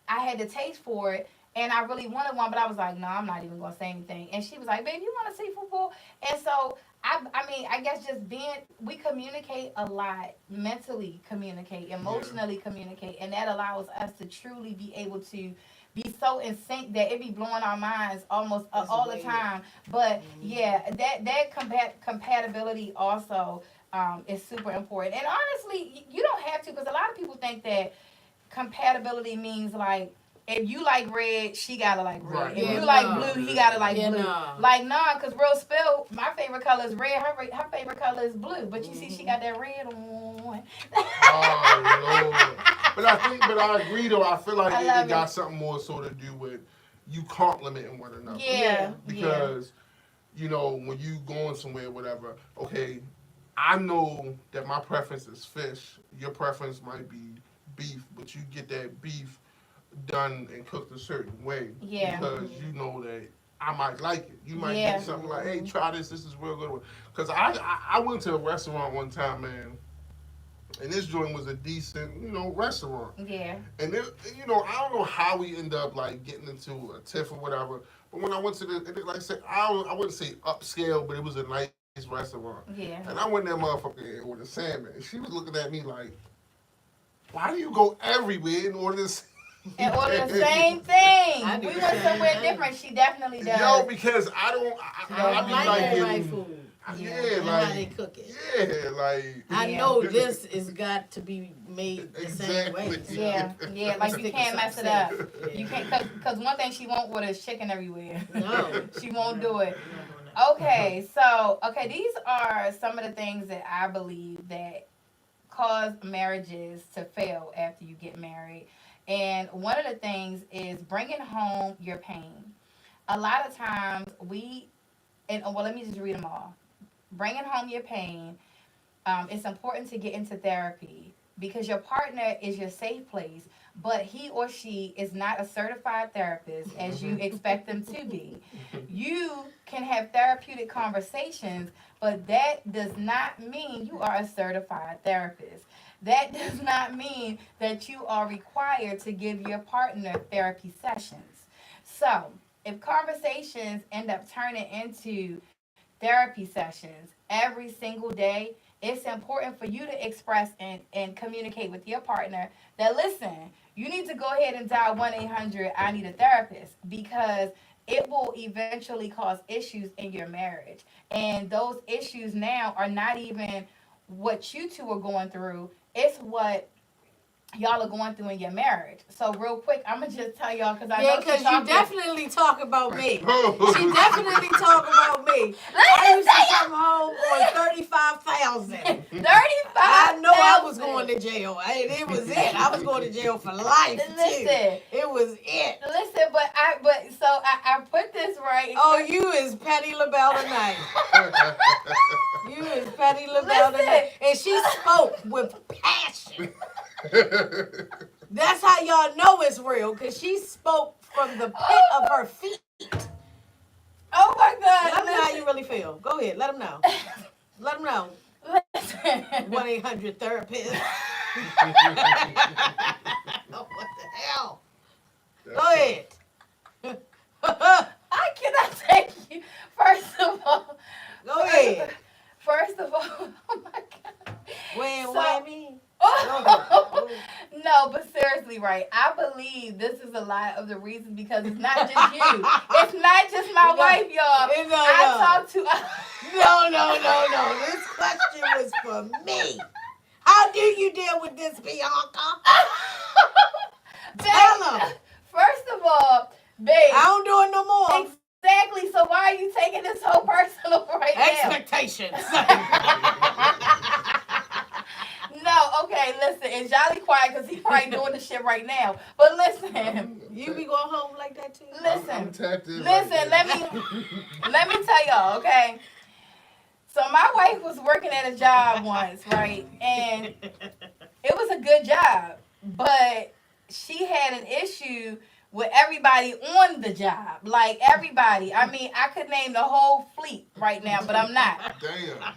I had the taste for it, and I really wanted one, but I was like, no, I'm not even going to say anything. And she was like, babe, you want a seafood bowl? And so, I guess we communicate a lot, mentally communicate, emotionally communicate, and that allows us to truly be able to be so in sync that it be blowing our minds almost all the time. But that compatibility also is super important. And honestly, you don't have to, because a lot of people think that compatibility means like, if you like red, she gotta like red. Right. If you like blue, he gotta like blue. No. Like, nah, because real spill, my favorite color is red. Her favorite color is blue. But you see, she got that red on. Oh, Lord. But I agree, though. I feel like it got something more so to do with you complimenting one another. Yeah. Because, when you going somewhere, whatever, okay, I know that my preference is fish. Your preference might be beef, but you get that beef done and cooked a certain way. Yeah. Because you know that I might like it. You might get something like, hey, try this. This is real good. Because I went to a restaurant one time, man. and this joint was a decent, restaurant. Yeah. And I don't know how we end up like getting into a tiff or whatever. But when I went to like I said, I wouldn't say upscale, but it was a nice restaurant. Yeah. And I went there, motherfucker, and ordered salmon. And she was looking at me like, "Why do you go everywhere and order this?" And order the same thing. We went somewhere different. She definitely does. Yo, because I don't. I be like everybody getting. food. Yeah, And like how they cook it. Yeah, like I know this has got to be made the same way. Exactly. Yeah, like you can't mess it up. You can't, cause one thing she won't order is chicken everywhere. No. She won't do it. We're not doing that. Okay, these are some of the things that I believe that cause marriages to fail after you get married. And one of the things is bringing home your pain. A lot of times let me just read them all. Bringing home your pain. It's important to get into therapy because your partner is your safe place, but he or she is not a certified therapist as you expect them to be. You can have therapeutic conversations, but that does not mean you are a certified therapist. That does not mean that you are required to give your partner therapy sessions. So, if conversations end up turning into therapy sessions every single day, it's important for you to express and communicate with your partner that, listen, you need to go ahead and dial 1-800 I need a therapist because it will eventually cause issues in your marriage. And those issues now are not even what you two are going through, it's what y'all are going through in your marriage. So real quick, I'm gonna just tell y'all because I know because she's you talking. definitely talk about me. She definitely talk about me. I used to come home on 35,000. 35. I know I was going to jail. It was it. I was going to jail for life too. Listen. It was it. Listen, I put this right. Oh, you is Patty LaBelle tonight. You is Patty LaBelle tonight. And she spoke with passion. That's how y'all know it's real, because she spoke from the pit of her feet. Oh my God. Let them know how you really feel. Go ahead. Let them know. Let them know. Listen. 1-800 therapist. What the hell? Go ahead. I cannot take you. First of all. Go ahead. First of all. Oh my God. Why me? No, but seriously, right? I believe this is a lot of the reasons because it's not just you. It's not just my wife, y'all. I talked to. No. This question was for me. How do you deal with this, Beyonka? Tell them. First of all, babe. I don't do it no more. Exactly. So why are you taking this so personal right now? Expectations. No, okay, listen, and Jolly quiet because he's probably doing the shit right now. But listen. You be going home like that too? Listen. I'm tapped in Listen, let me tell y'all, okay? So my wife was working at a job once, right? And it was a good job. But she had an issue with everybody on the job. Like everybody. I mean, I could name the whole fleet right now, but I'm not. Damn.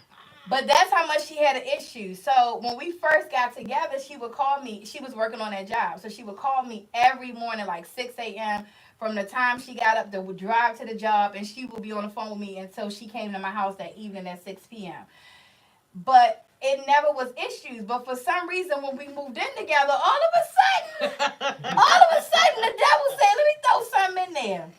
But that's how much she had an issue. So when we first got together, she would call me. She was working on that job. So she would call me every morning, like 6 a.m. From the time she got up, would drive to the job, and she would be on the phone with me until she came to my house that evening at 6 p.m. But it never was issues. But for some reason, when we moved in together, all of a sudden, the devil said, let me throw something in there.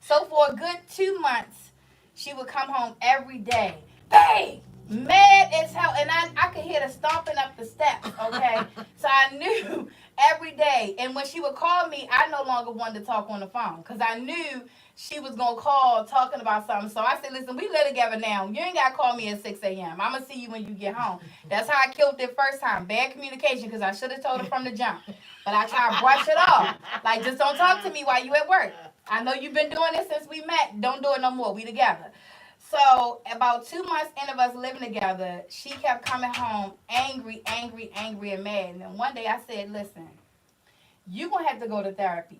So for a good 2 months, she would come home every day. Bang! Mad as hell. And I could hear the stomping up the steps, okay? So I knew every day. And when she would call me, I no longer wanted to talk on the phone because I knew she was going to call talking about something. So I said, listen, we live together now. You ain't got to call me at 6 a.m. I'm going to see you when you get home. That's how I killed it first time. Bad communication because I should have told her from the jump. But I try to brush it off. Like, just don't talk to me while you at work. I know you've been doing this since we met. Don't do it no more. We together. So about 2 months in of us living together, she kept coming home angry, and mad. And then one day I said, listen, you're going to have to go to therapy.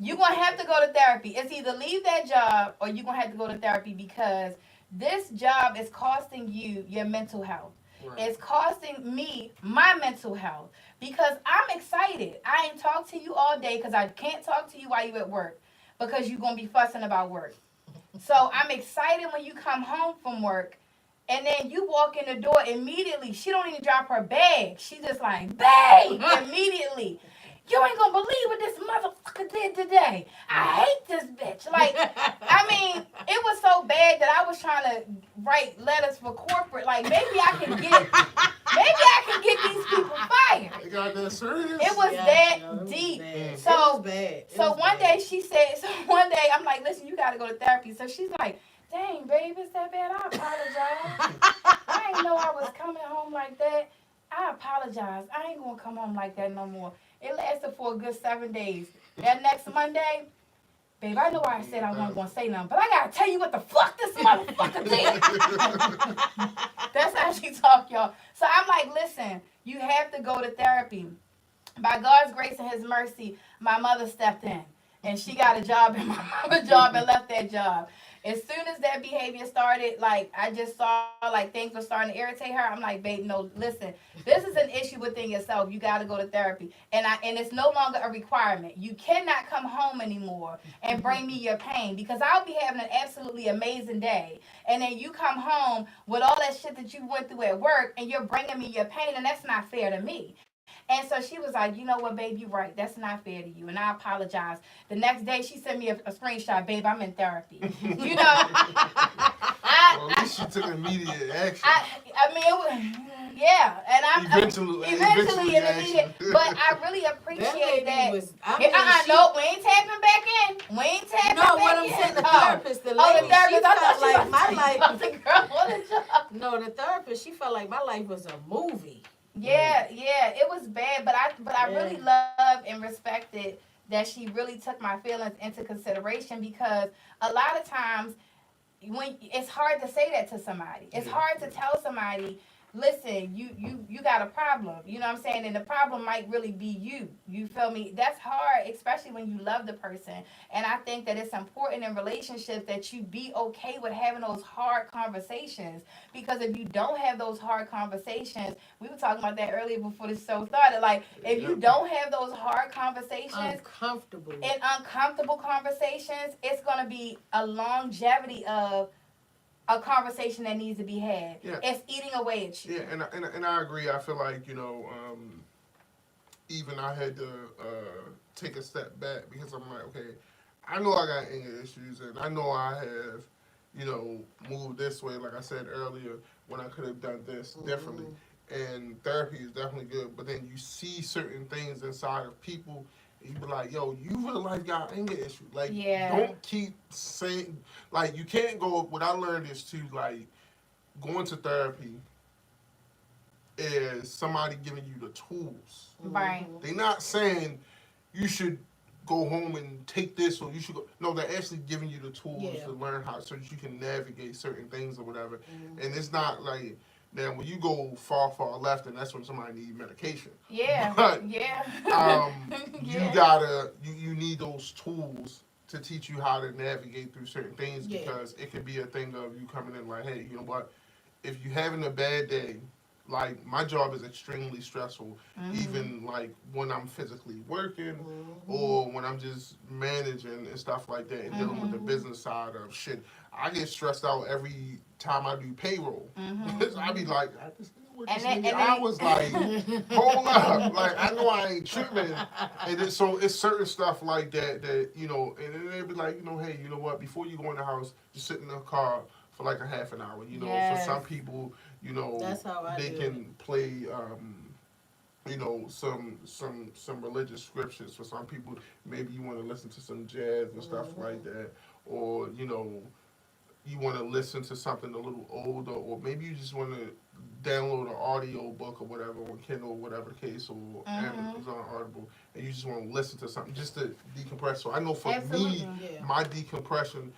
You're going to have to go to therapy. It's either leave that job or you're going to have to go to therapy because this job is costing you your mental health. Right. is costing me my mental health because I'm excited. I ain't talk to you all day because I can't talk to you while you at work because you're going to be fussing about work. So I'm excited when you come home from work and then you walk in the door immediately. She don't even drop her bag. She just like, bang, immediately. You ain't gonna believe what this motherfucker did today. I hate this bitch. Like, I mean, it was so bad that I was trying to write letters for corporate. Like, maybe I can get these people fired. They got that serious? It was that deep. So one day she said, I'm like, listen, you gotta go to therapy. So she's like, dang, babe, it's that bad. I apologize. I didn't know I was coming home like that. I apologize. I ain't gonna come home like that no more. It lasted for a good 7 days. That next Monday, babe, I know I said I wasn't gonna say nothing, but I gotta tell you what the fuck this motherfucker did. That's how she talk, y'all. So I'm like, listen, you have to go to therapy. By God's grace and His mercy, my mother stepped in. And she got a job in my mama's job and left that job. As soon as that behavior started, like, I just saw, like, things were starting to irritate her. I'm like, babe, no, listen. This is an issue within yourself. You got to go to therapy. And it's no longer a requirement. You cannot come home anymore and bring me your pain because I'll be having an absolutely amazing day. And then you come home with all that shit that you went through at work and you're bringing me your pain, and that's not fair to me. And so she was like, you know what, babe, you're right. That's not fair to you. And I apologize. The next day, she sent me a screenshot. Babe, I'm in therapy. You know? Well, at least she took immediate action. I mean, it was, yeah. And eventually and immediate. But I really appreciate that. No, we ain't tapping back in. We ain't tapping back in. No, what I'm saying, the therapist, the lady, the therapist, she felt like my life. The girl on the job. No, the therapist, she felt like my life was a movie. Yeah, it was bad, but I really loved and respected that she really took my feelings into consideration because a lot of times when it's hard to say that to somebody. It's hard to tell somebody, listen, you got a problem. You know what I'm saying? And the problem might really be you. You feel me? That's hard, especially when you love the person. And I think that it's important in relationships that you be okay with having those hard conversations. Because if you don't have those hard conversations, we were talking about that earlier before the show started. Like, if you don't have those hard conversations, uncomfortable conversations, it's going to be a longevity of a conversation that needs to be had. Yeah. It's eating away at you. Yeah, and I agree. I feel like, even I had to take a step back because I'm like, okay, I know I got anger issues and I know I have, moved this way, like I said earlier, when I could have done this differently. And therapy is definitely good, but then you see certain things inside of people. You be like, yo, you real life got anger issues. Like, don't keep saying, like, you can't go, what I learned is to, like, going to therapy is somebody giving you the tools. Right. They're not saying you should go home and take this or you should go. No, they're actually giving you the tools to learn how so that you can navigate certain things or whatever. And it's not like, now, when you go far, far left, and that's when somebody needs medication. Yeah. But, you gotta, you need those tools to teach you how to navigate through certain things because it could be a thing of you coming in like, hey, you know what? If you're having a bad day, like, my job is extremely stressful, even, like, when I'm physically working or when I'm just managing and stuff like that and dealing with the business side of shit. I get stressed out every time I do payroll. I be like, I just what this nigga. I was like, hold up. Like, I know I ain't tripping. And so it's certain stuff like that, and then they be like, hey, you know what? Before you go in the house, just sit in the car for like a half an hour. For some people, that's how they can play, some religious scriptures. For some people, maybe you want to listen to some jazz and stuff like that. Or, you want to listen to something a little older, or maybe you just want to download an audio book or whatever on Kindle or whatever the case, or Amazon Audible, and you just want to listen to something just to decompress. So I know for me, my decompression,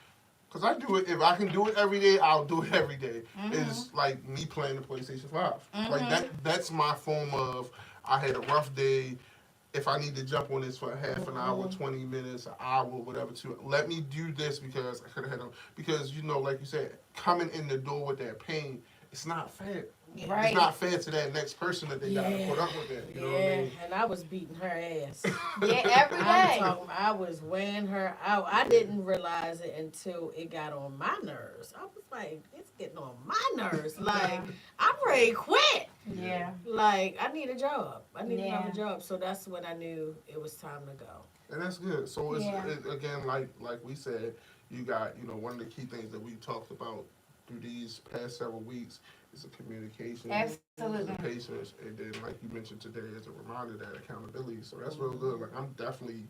because I do it, if I can do it every day, I'll do it every day, is like me playing the PlayStation 5. Like that's my form of, I had a rough day. If I need to jump on this for a half an hour, 20 minutes, an hour, whatever, let me do this because I could have had because, like you said, coming in the door with that pain, it's not fair. Right. It's not fair to that next person that they gotta put up with that. You know what I mean? And I was beating her ass. Yeah, every day. I was weighing her out. I didn't realize it until it got on my nerves. I was like, it's getting on my nerves. Like, I'm ready to quit. Yeah. Like, I need a job. I need another job. So that's when I knew it was time to go. And that's good. So it's again, like we said, you got, one of the key things that we talked about through these past several weeks is the communication, Absolutely, the patience, and then like you mentioned today, as a reminder, that accountability. So that's real good. Like, I'm definitely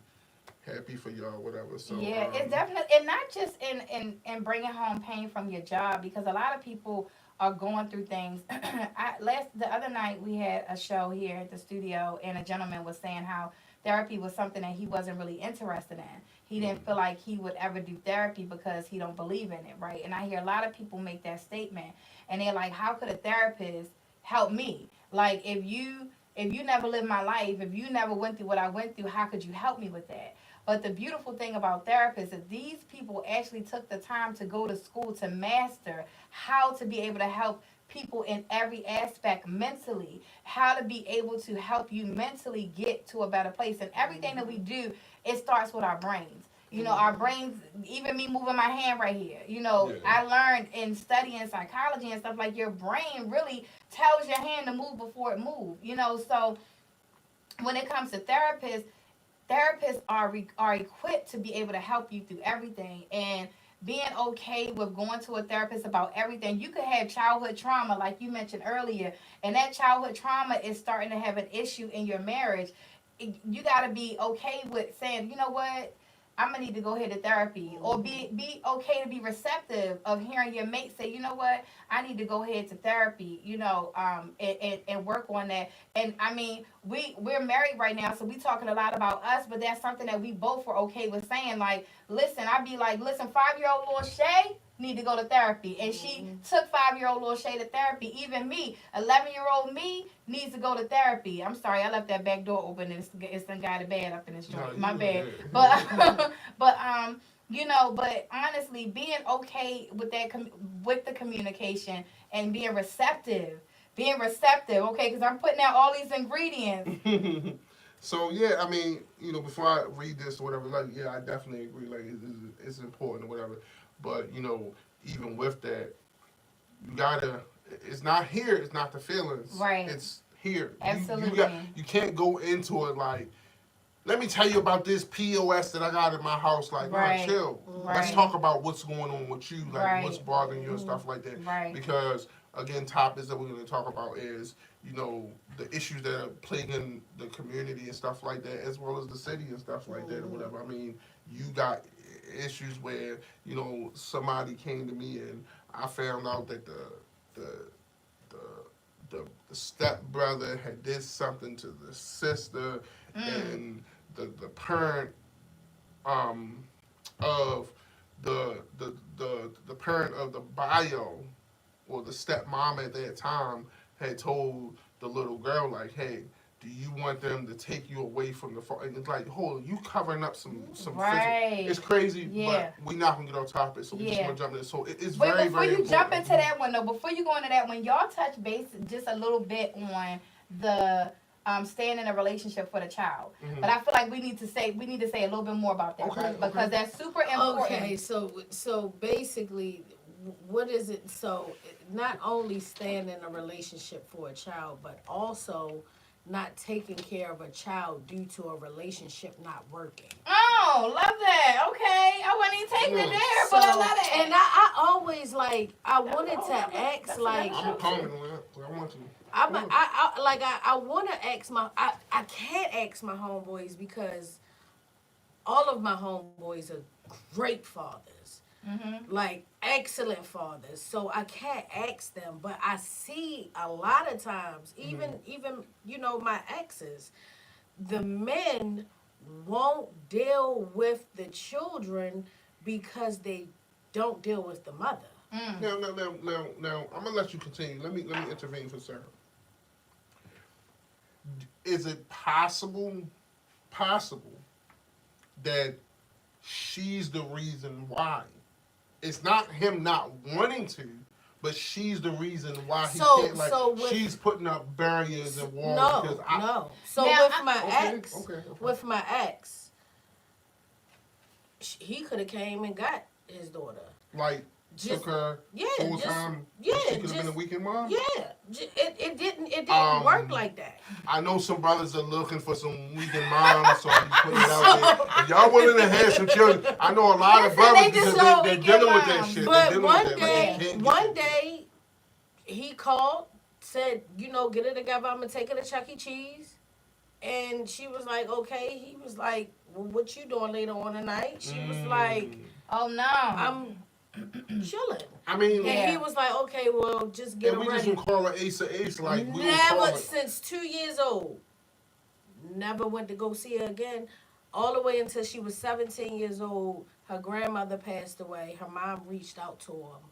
happy for y'all, whatever. So yeah, it's definitely, and not just in bringing home pain from your job, because a lot of people are going through things. The other night we had a show here at the studio, and a gentleman was saying how therapy was something that he wasn't really interested in. He didn't feel like he would ever do therapy because he don't believe in it, right? And I hear a lot of people make that statement, and they're like, how could a therapist help me? Like, if you never lived my life, if you never went through what I went through, how could you help me with that? But the beautiful thing about therapists is these people actually took the time to go to school to master how to be able to help people in every aspect mentally, how to be able to help you mentally get to a better place. And everything that we do, it starts with our brains. Our brains, even me moving my hand right here, I learned in studying psychology and stuff, like, your brain really tells your hand to move before it moves, so when it comes to therapists are equipped to be able to help you through everything, and being okay with going to a therapist about everything. You could have childhood trauma, like you mentioned earlier, and that childhood trauma is starting to have an issue in your marriage. You got to be okay with saying, you know what, I'm gonna need to go ahead to therapy, or be okay to be receptive of hearing your mate say, you know what, I need to go ahead to therapy, and work on that. And I mean, we're married right now, so we talking a lot about us, but that's something that we both were okay with saying. Like, listen, I'd be like, listen, 5-year-old little Shay need to go to therapy, and she took 5-year-old little Shay to therapy. Even me, 11-year-old me needs to go to therapy. I'm sorry, I left that back door open, and it's done got a bad up in this joint. My bad. But but honestly, being okay with that, with the communication, and being receptive, okay, because I'm putting out all these ingredients. So yeah, I mean, before I read this or whatever, like, yeah, I definitely agree. Like, it's important or whatever. But even with that, you gotta. It's not here. It's not the feelings. Right. It's here. Absolutely. You can't go into it like, let me tell you about this POS that I got in my house. Like, right. Chill. Right. Let's talk about what's going on with you, like what's bothering you and stuff like that. Right. Because again, topics that we're going to talk about is, the issues that are plaguing the community and stuff like that, as well as the city and stuff like that or whatever. I mean, you got issues where, somebody came to me and I found out that the stepbrother had did something to the sister, and the parent of the parent of the bio, or the stepmom at that time, had told the little girl, like, hey, do you want them to take you away from the father? And it's like, hold on, you covering up some right. physical. It's crazy, but we not gonna get off topic, so we just want to jump in. So it's very, very important. Before you jump into that one, though, before you go into that one, y'all touch base just a little bit on the staying in a relationship for the child. Mm-hmm. But I feel like we need to say a little bit more about that, because that's super important. Okay, so basically, what is it? So not only staying in a relationship for a child, but also not taking care of a child due to a relationship not working. Oh, love that. Okay. I wasn't even taking it there, but I love it. And I always, like, I wanted to ask, like... I'm a comment on that. I want to. I want to ask I can't ask my homeboys, because all of my homeboys are great fathers. Mm-hmm. Like, excellent fathers. So I can't ask them, but I see a lot of times, even my exes, the men won't deal with the children because they don't deal with the mother. Now, I'm gonna let you continue. Let me intervene for a second. Is it possible that she's the reason why? It's not him not wanting to, but she's the reason why he So- can't. Like, so with- she's putting up barriers and walls. No, because no. So Now, with my ex, okay. with my ex, he could have came and got his daughter. Like, Just- took her Yeah, full just- time. yeah, She could have been just- a weekend mom. Yeah, it didn't work like that. I know some brothers are looking for some weekend moms, so I'm putting it out there. If y'all willing to have some children, I know a lot of Listen, brothers they just because saw they're weekend dealing with that moms. shit. They're But dealing one with that. Like, they day, can't get one that. day, he called, said, get it together. I'm gonna take her to Chuck E. Cheese, and she was like, okay. He was like, well, what you doing later on tonight? She was like, Oh no. I'm chilling. I mean, Yeah. And he was like, okay, well, just get and her we just ready. would call her Ace of Ace. Like, we would call Never it. since 2 years old. Never went to go see her again. All the way until she was 17 years old. Her grandmother passed away. Her mom reached out to him.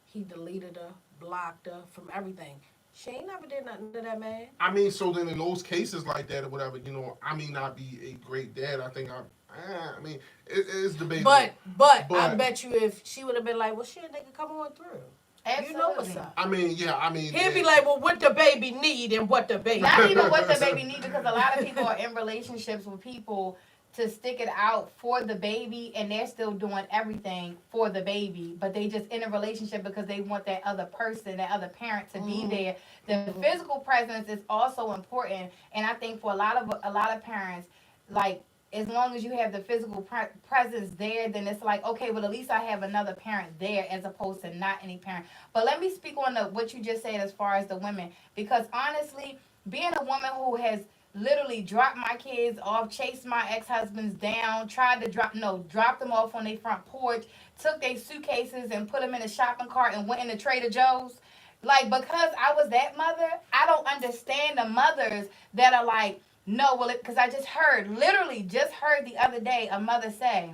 He deleted her, blocked her from everything. She ain't never did nothing to that man. I mean, so then in those cases like that or whatever, I may not be a great dad. I think I mean, it is debatable. But I But- bet you if she would have been like, well, shit, nigga, come on through. Absolutely. You know what's up. I mean, yeah, He'd be like, well, what the baby need and what the baby Not even what the baby needs, because a lot of people are in relationships with people to stick it out for the baby, and they're still doing everything for the baby, but they just in a relationship because they want that other person, that other parent to be there. The physical presence is also important, and I think for a lot of parents, like, as long as you have the physical presence there, then it's like, okay, well, at least I have another parent there as opposed to not any parent. But let me speak on what you just said as far as the women, because honestly, being a woman who has literally dropped my kids off, chased my ex-husbands down, tried to drop them off on their front porch, took their suitcases and put them in a shopping cart and went into Trader Joe's. Like, because I was that mother, I don't understand the mothers that are like, no, well, because I literally just heard the other day a mother say,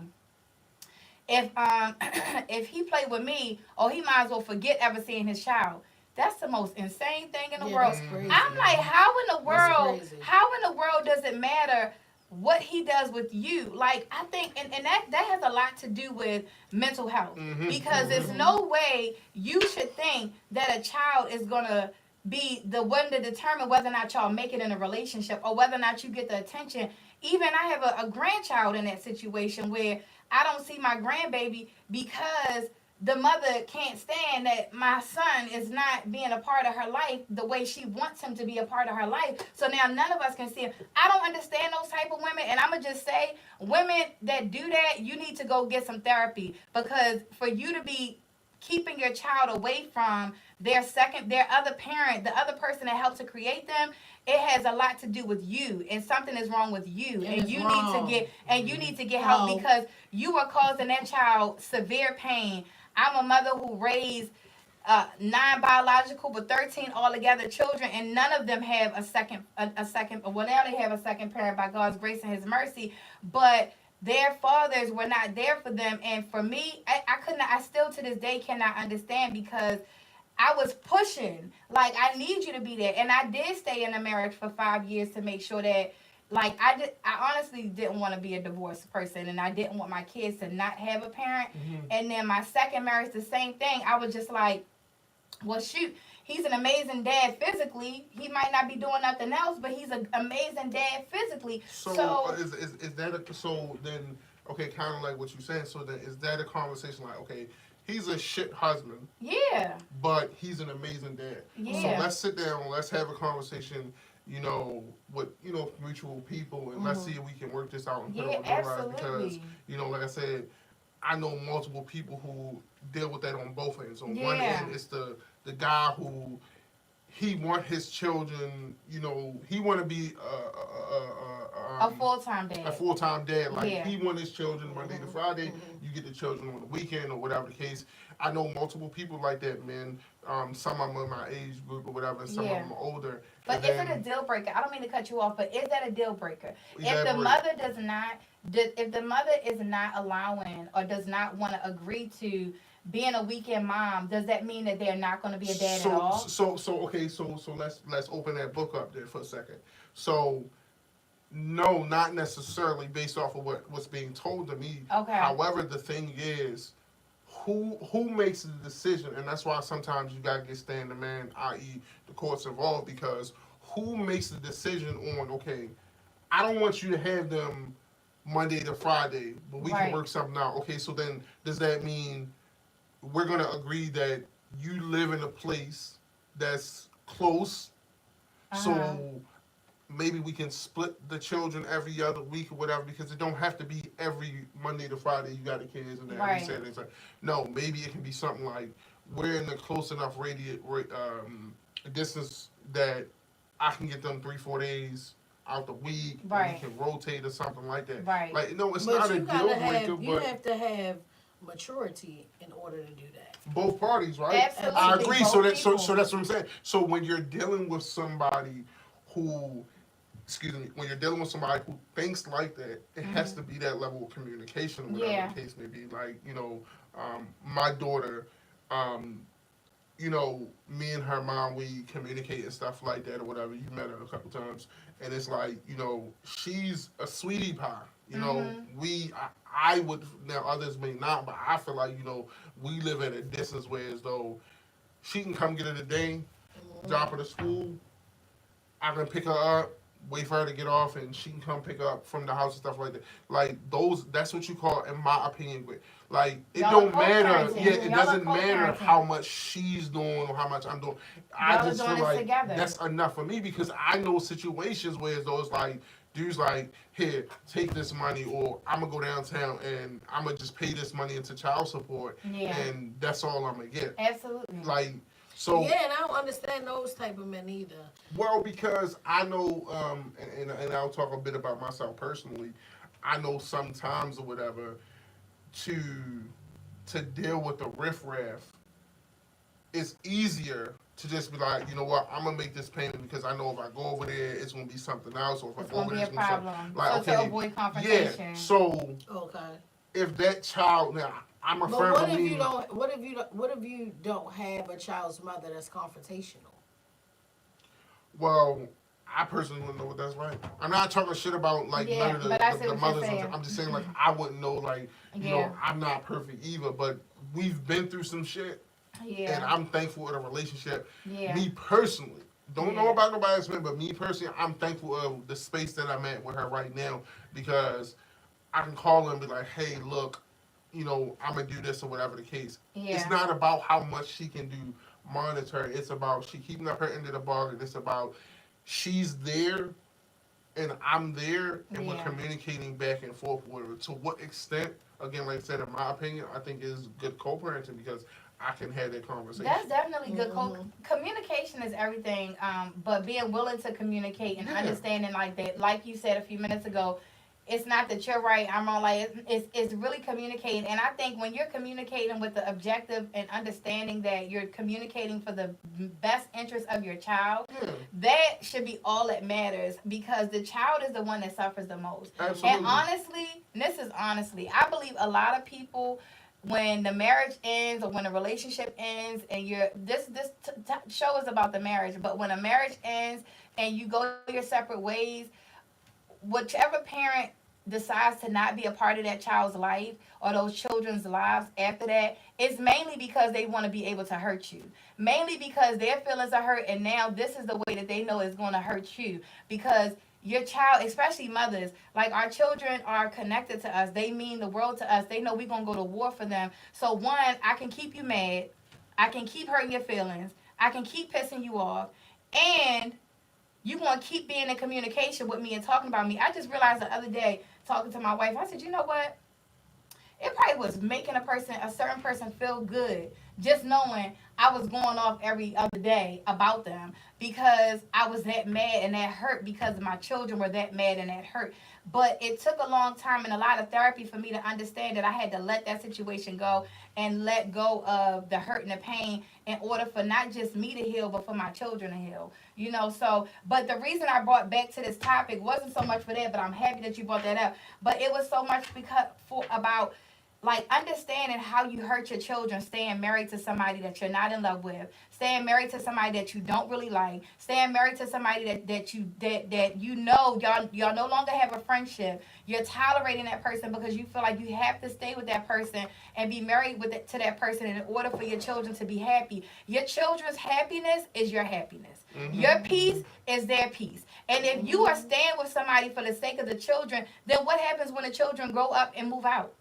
if he played with me, he might as well forget ever seeing his child. That's the most insane thing in the world. That's crazy. I'm like, how in the world? That's crazy. How in the world does it matter what he does with you? Like, I think, and that has a lot to do with mental health, because there's no way you should think that a child is gonna be the one to determine whether or not y'all make it in a relationship or whether or not you get the attention. Even I have a grandchild in that situation where I don't see my grandbaby because the mother can't stand that my son is not being a part of her life the way she wants him to be a part of her life. So now none of us can see him. I don't understand those type of women, and I'm going to just say, women that do that, you need to go get some therapy, because for you to be keeping your child away from their other parent, the other person that helped to create them, it has a lot to do with you, and something is wrong with you, and you need to get help, because you are causing that child severe pain. I'm a mother who raised 9 biological but 13 altogether children, and none of them have a second. Well, now they have a second parent by God's grace and His mercy, but their fathers were not there for them. And for me, I still to this day cannot understand, because I was pushing, like, I need you to be there. And I did stay in a marriage for 5 years to make sure that, like, I honestly didn't want to be a divorced person, and I didn't want my kids to not have a parent. And then my second marriage, the same thing. I was just like, well, shoot, he's an amazing dad physically. He might not be doing nothing else, but he's an amazing dad physically. So is that so then, okay, kind of like what you're saying, so then is that a conversation like, okay, he's a shit husband, Yeah. but he's an amazing dad. Yeah. So let's sit down, let's have a conversation, with, mutual people, and let's see if we can work this out and put it on the rise, because, like I said, I know multiple people who deal with that on both ends. On one end, it's the guy who he want his children, he want to be A full-time dad. A full-time dad. Like, Yeah. he want his children Monday to Friday. You get the children on the weekend or whatever the case. I know multiple people like that, man. Some of them in my age group or whatever, and some of them are older. But is it a deal breaker? I don't mean to cut you off, but is that a deal breaker? If the mother if the mother is not allowing or does not want to agree to being a weekend mom, does that mean that they're not going to be a dad at all? So let's open that book up there for a second. So, no, not necessarily based off of what's being told to me. Okay. However, the thing is, who makes the decision, and that's why sometimes you gotta get stand the man, i.e., the courts involved, because who makes the decision on, okay, I don't want you to have them Monday to Friday, but we can Right. work something out. Okay, so then does that mean we're gonna agree that you live in a place that's close, Uh-huh. so maybe we can split the children every other week or whatever, because it don't have to be every Monday to Friday you got the kids and then every Right. Saturday. It's like, no, maybe it can be something like we're in the close enough distance that I can get them 3-4 days out the week, and Right. we can rotate or something like that. Right. Like, no, it's But not a you deal gotta breaker, have, you but have to have maturity in order to do that. both parties, right? Absolutely. I agree. So Both that so people. that's what I'm saying. So when you're dealing with somebody who, excuse me, when you're dealing with somebody who thinks like that, it has to be that level of communication, whatever Yeah. the case may be. Like, my daughter, um, me and her mom, we communicate and stuff like that or whatever. You met her a couple times, and it's like, she's a sweetie pie. I would, now others may not, but I feel like, we live at a distance where as though she can come get her today, drop her to school, I can pick her up, wait for her to get off, and she can come pick her up from the house and stuff like that. Like that's what you call, in my opinion, with like it Y'all don't are matter. co-parenting. Yeah, it Y'all are doesn't matter co-parenting. how much she's doing or how much I'm doing. I Y'all are just doing feel this like together. that's enough for me, because I know situations where it's those like dudes like, here, take this money, or I'm gonna go downtown and I'm gonna just pay this money into child support, Yeah. and that's all I'm gonna get. Absolutely. Like, so Yeah, and I don't understand those type of men either. well, because I know, and I'll talk a bit about myself personally. I know sometimes or whatever to deal with the riffraff, it's easier to just be like, you know what, I'm gonna make this payment because I know if I go over there, it's gonna be something else, or if It's I go gonna over be there, a it's gonna be problem. something like, So okay, to avoid confrontation. yeah. So Okay. if that child, now I'm a But firm what if believer. you don't? What if you don't have a child's mother that's confrontational? Well, I personally wouldn't know what that's like. I'm not talking shit about like Yeah, none of but I see the what you're mothers. saying. I'm just saying like I wouldn't know like Yeah. I'm not perfect either, but we've been through some shit, and Yeah. I'm thankful in a relationship. Yeah. Me personally, don't know Yeah. about nobody else, but me personally, I'm thankful of the space that I'm at with her right now, because I can call her and be like, hey, look, I'm gonna do this or whatever the case. Yeah. It's not about how much she can do monetary. It's about she keeping up her end of the bargain. It's about she's there and I'm there, and we're Yeah. communicating back and forth with her. To what extent, again, like I said, in my opinion, I think is good co-parenting, because I can have that conversation. That's definitely good. Communication is everything, but being willing to communicate and Yeah. understanding like that, like you said a few minutes ago, it's not that you're right, I'm wrong. Like it's really communicating, and I think when you're communicating with the objective and understanding that you're communicating for the best interest of your child, Yeah, that should be all that matters, because the child is the one that suffers the most. absolutely. And honestly, this is honestly, I believe a lot of people, when the marriage ends or when a relationship ends, and show is about the marriage, but when a marriage ends and you go your separate ways, whichever parent decides to not be a part of that child's life or those children's lives after that, it's mainly because they want to be able to hurt you. Mainly because their feelings are hurt, and now this is the way that they know is going to hurt you. Because your child, especially mothers, like our children are connected to us. They mean the world to us. They know we're going to go to war for them. So one, I can keep you mad. I can keep hurting your feelings. I can keep pissing you off. And you want to keep being in communication with me and talking about me. I just realized the other day, talking to my wife, I said, you know what? It probably was making a certain person feel good, just knowing I was going off every other day about them, because I was that mad and that hurt, because my children were that mad and that hurt. But it took a long time and a lot of therapy for me to understand that I had to let that situation go and let go of the hurt and the pain in order for not just me to heal, but for my children to heal. So, but the reason I brought back to this topic wasn't so much for that, but I'm happy that you brought that up. But it was so much about like understanding how you hurt your children staying married to somebody that you're not in love with, staying married to somebody that you don't really like, staying married to somebody that you know y'all no longer have a friendship. You're tolerating that person because you feel like you have to stay with that person and be married to that person in order for your children to be happy. Your children's happiness is your happiness. Mm-hmm. Your peace is their peace. And if you are staying with somebody for the sake of the children, then what happens when the children grow up and move out?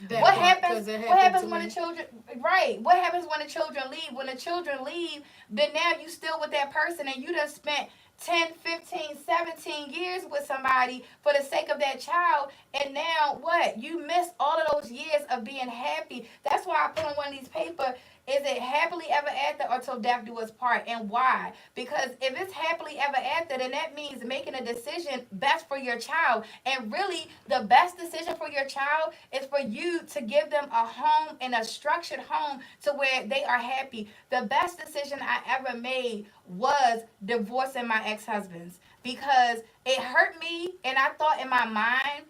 What happens? What happens when the children? Right. What happens when the children leave? When the children leave, then now you still with that person, and you done spent 10, 15, 17 years with somebody for the sake of that child, and now what? You missed all of those years of being happy. That's why I put on one of these papers. Is it happily ever after or till death do us part? And why? Because if it's happily ever after, then that means making a decision best for your child. And really, the best decision for your child is for you to give them a home and a structured home to where they are happy. The best decision I ever made was divorcing my ex-husbands because it hurt me, and I thought in my mind,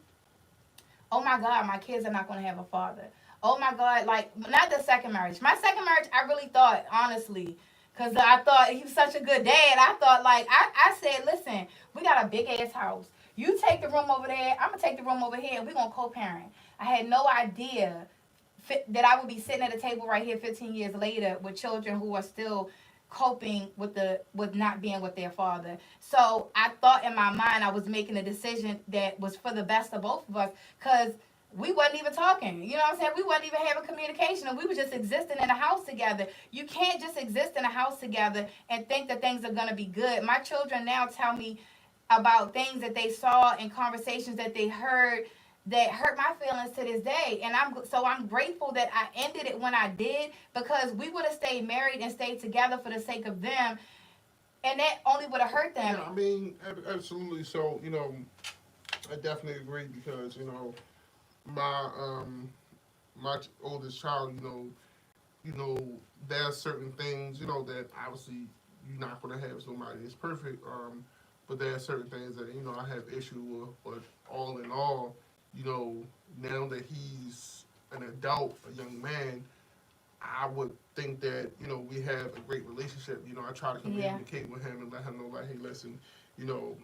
oh my God, my kids are not going to have a father. Oh my God, like, not the second marriage. My second marriage, I really thought, honestly, because I thought he was such a good dad. I thought, like, I said, listen, we got a big ass house. You take the room over there, I'm going to take the room over here, and we're going to co parent. I had no idea that I would be sitting at a table right here 15 years later with children who are still coping with not being with their father. So I thought in my mind I was making a decision that was for the best of both of us because we wasn't even talking. You know what I'm saying? We wasn't even having communication, and we were just existing in a house together. You can't just exist in a house together and think that things are going to be good. My children now tell me about things that they saw and conversations that they heard that hurt my feelings to this day. And I'm grateful that I ended it when I did, because we would have stayed married and stayed together for the sake of them, and that only would have hurt them. Yeah, I mean, absolutely. So, I definitely agree because, my my oldest child, there are certain things, that obviously you're not gonna have somebody that's perfect. But there are certain things that I have issue with. But all in all, now that he's an adult, a young man, I would think that we have a great relationship. I try to communicate with him and let him know, like, hey, listen, you know,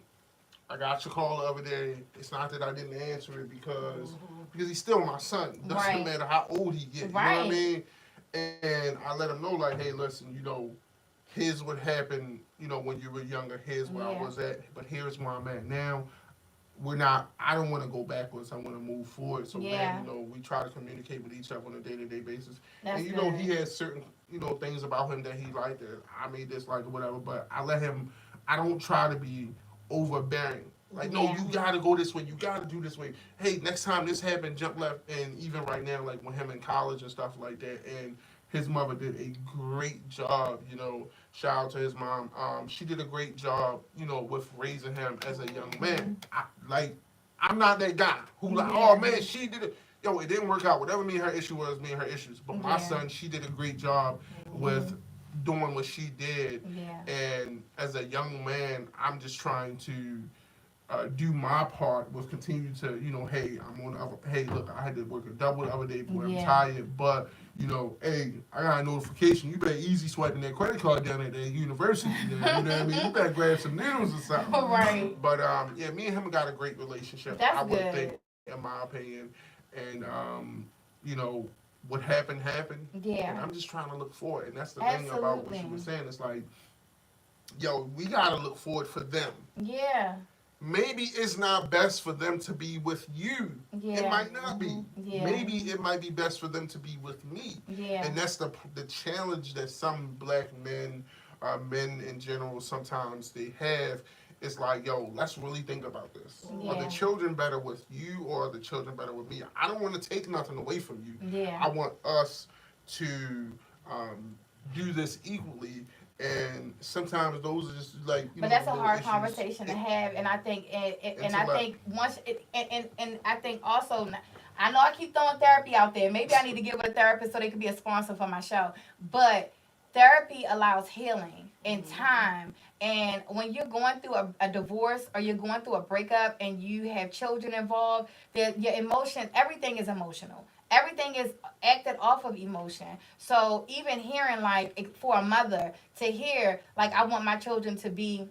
I got your call the other day. It's not that I didn't answer it because he's still my son. Doesn't matter how old he gets. You know what I mean? And I let him know, like, hey, listen, here's what happened, when you were younger. Here's where I was at. But here's where I'm at now. I don't want to go backwards. I want to move forward. So, man, we try to communicate with each other on a day-to-day basis. That's and, good. He has certain, things about him that he liked that I may dislike or whatever. But I don't try to be overbearing. Like, no, you got to go this way. You got to do this way. Hey, next time this happened, jump left. And even right now, like, with him in college and stuff like that. And his mother did a great job, Shout out to his mom. She did a great job, with raising him as a young man. I'm not that guy who like, oh man, she did it. Yo, it didn't work out. Whatever me and her issue was, me and her issues. But my son, she did a great job with doing what she did. Yeah. And as a young man, I'm just trying to do my part with continue to, hey, hey, look, I had to work a double the other day before I'm tired, but, hey, I got a notification. You better easy swiping that credit card down at the university. You know what I mean? You better grab some needles or something. Right. But, me and him got a great relationship. That's I would good. think, in my opinion. And, what happened, happened. Yeah. And I'm just trying to look forward. And that's the Absolutely. thing about what you were saying. It's like, yo, we got to look forward for them. Yeah. Maybe it's not best for them to be with you. Yeah. It might not be. Yeah. Maybe it might be best for them to be with me. Yeah. And that's the challenge that some black men, men in general, sometimes they have. It's like, yo, let's really think about this. Yeah. Are the children better with you or are the children better with me? I don't want to take nothing away from you. Yeah. I want us to do this equally. And sometimes those are just like, but that's a hard issues. conversation to have, and I think, and I think once, and I think also, I know I keep throwing therapy out there. Maybe I need to get with a therapist so they could be a sponsor for my show. But therapy allows healing in time, and when you're going through a divorce or you're going through a breakup and you have children involved, your emotion, everything is emotional. everything is acted off of emotion. So even hearing like for a mother to hear like I want my children to be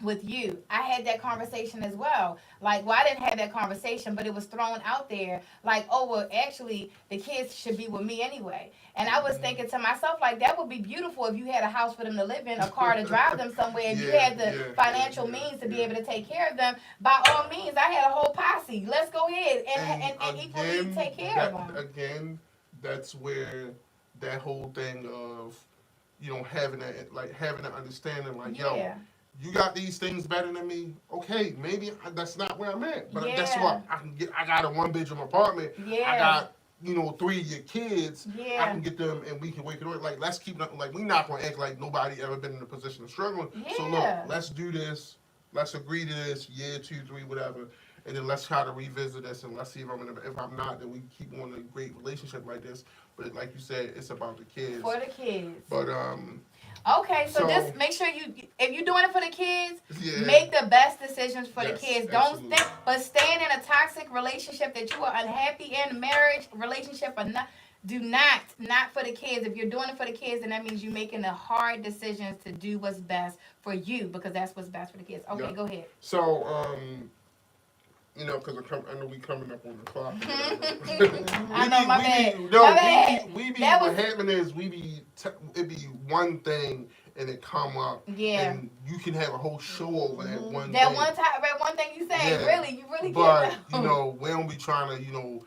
with you. I had that conversation as well. Like, well, I didn't have that conversation, but it was thrown out there. Like, oh, well, actually, the kids should be with me anyway. And I was thinking to myself, like, that would be beautiful if you had a house for them to live in, a car to drive them somewhere, and you had the financial means to be able to take care of them. By all means, I had a whole posse. Let's go ahead and equally take care of them. Again, that's where that whole thing of, having that understanding, like, yo, you got these things better than me. Okay, maybe that's not where I'm at. But guess what? I got a 1-bedroom apartment. Yeah. I got 3 of your kids. Yeah. I can get them and we can wake it up. Like, let's keep like we not gonna act like nobody ever been in a position of struggling. Yeah. So look, let's do this. Let's agree to this year, 2, 3, whatever. And then let's try to revisit this and let's see if I'm not, then we keep on a great relationship like this. But like you said, it's about the kids. For the kids. But okay, so just make sure if you're doing it for the kids, yeah, make the best decisions for the kids. Absolutely. But staying in a toxic relationship that you are unhappy in, marriage, relationship, or not, not for the kids. If you're doing it for the kids, then that means you're making the hard decisions to do what's best for you because that's what's best for the kids. Okay, go ahead. So, because I know we coming up on the clock. I know, my bad. What happened is it be one thing and it come up. Yeah. And you can have a whole show over that one that thing. That one thing you say, you really but, can't. we don't be trying to,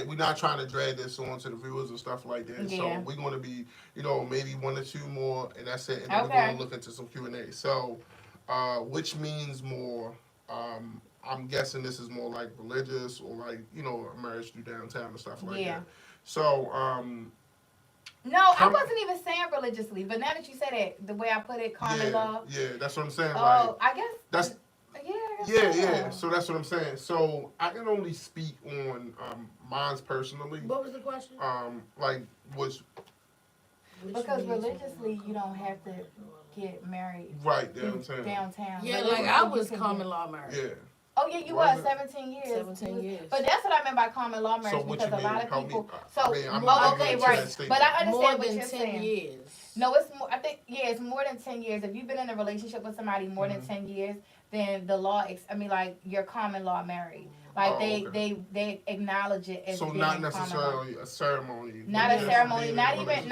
we're not trying to drag this on to the viewers and stuff like that. Yeah. So we're going to be, maybe 1 or 2 more and that's it. And then we're going to look into some Q&A. So, which means more, I'm guessing this is more like religious or like, a marriage through downtown and stuff like that. So, no, I wasn't even saying religiously, but now that you say that, the way I put it, common law. Yeah, that's what I'm saying. Oh, I guess. That's. Yeah. So that's what I'm saying. So I can only speak on mine's personally. What was the question? Because religiously, you don't have to get married. Right, downtown. Yeah, like I was common law married. Yeah. Oh yeah, you was 17 years. 17 years. But that's what I meant by common law marriage because a lot of people. Okay, right. But I understand more what than you're 10 saying. years. No, it's more. I think it's more than 10 years. If you've been in a relationship with somebody more than 10 years, then the law. Like you're common law married. Like they acknowledge it as so being not necessarily a ceremony. Not a ceremony. Not even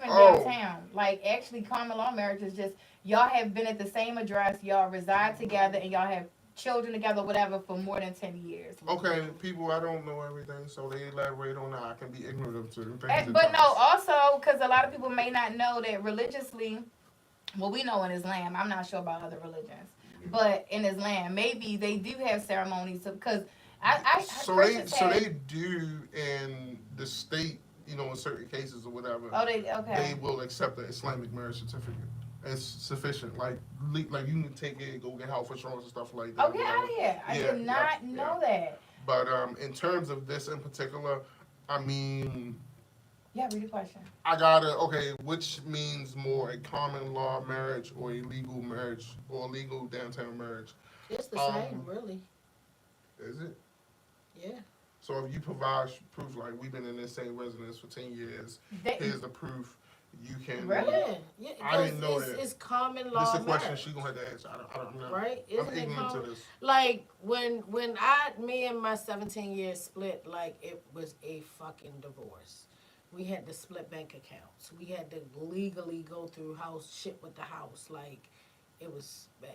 downtown. Like actually, common law marriage is just y'all have been at the same address. Y'all reside together and y'all have children together, whatever, for more than 10 years. Okay, people, I don't know everything, so they elaborate on that. I can be ignorant of certain things. But no, also, because a lot of people may not know that religiously, well, we know in Islam, I'm not sure about other religions, but in Islam, maybe they do have ceremonies, because they do in the state, in certain cases or whatever. Oh, okay. They will accept the Islamic marriage certificate. It's sufficient. Like you can take it, go get health insurance and stuff like that. Oh, get out of here! I did not know that. But in terms of this in particular, I mean. Yeah, read the question. Which means more a common law marriage or a legal marriage or a legal downtown marriage? It's the same, really. Is it? Yeah. So if you provide proof, like we've been in this same residence for 10 years, here's the proof. You can. Really? Yeah. I didn't know that. It's common law. This is a question she's gonna have to answer. I don't know. Right? I'm ignorant to this. Like when me and my 17 years split, like it was a fucking divorce. We had to split bank accounts. We had to legally go through shit with the house. Like it was bad.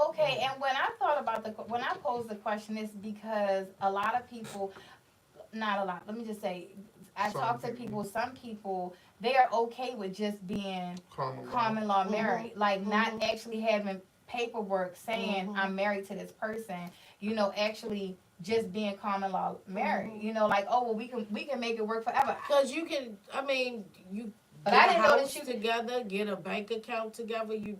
Okay, and when I thought about when I posed the question, it's because a lot of people, not a lot. Let me just say, I talk to people. Some people, they are okay with just being common law married, like not actually having paperwork saying I'm married to this person. Actually just being common law married. Like we can make it work forever. Because you can. I mean, you. But get I didn't know that you together, get a bank account together. You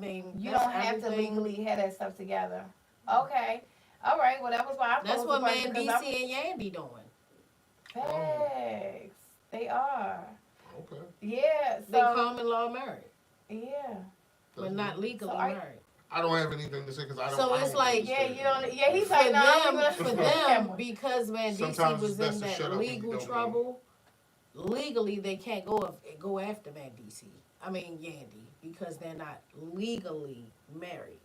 don't have to legally have that stuff together. Okay. All right. Well, that was why I posed That's what the question. man BC and Yandy doing. Thanks. They are. Okay. Yeah. So they common law married. Yeah. But not legally married. I don't have anything to say because I don't. So I it's don't like, Yeah, understand you don't. it. Yeah, he's for like, no, I'm them, gonna for them, because man, DC Sometimes was it's best in to shut that up when you legal don't know. trouble. Legally, they can't go after Mad DC. I mean Yandy, because they're not legally married.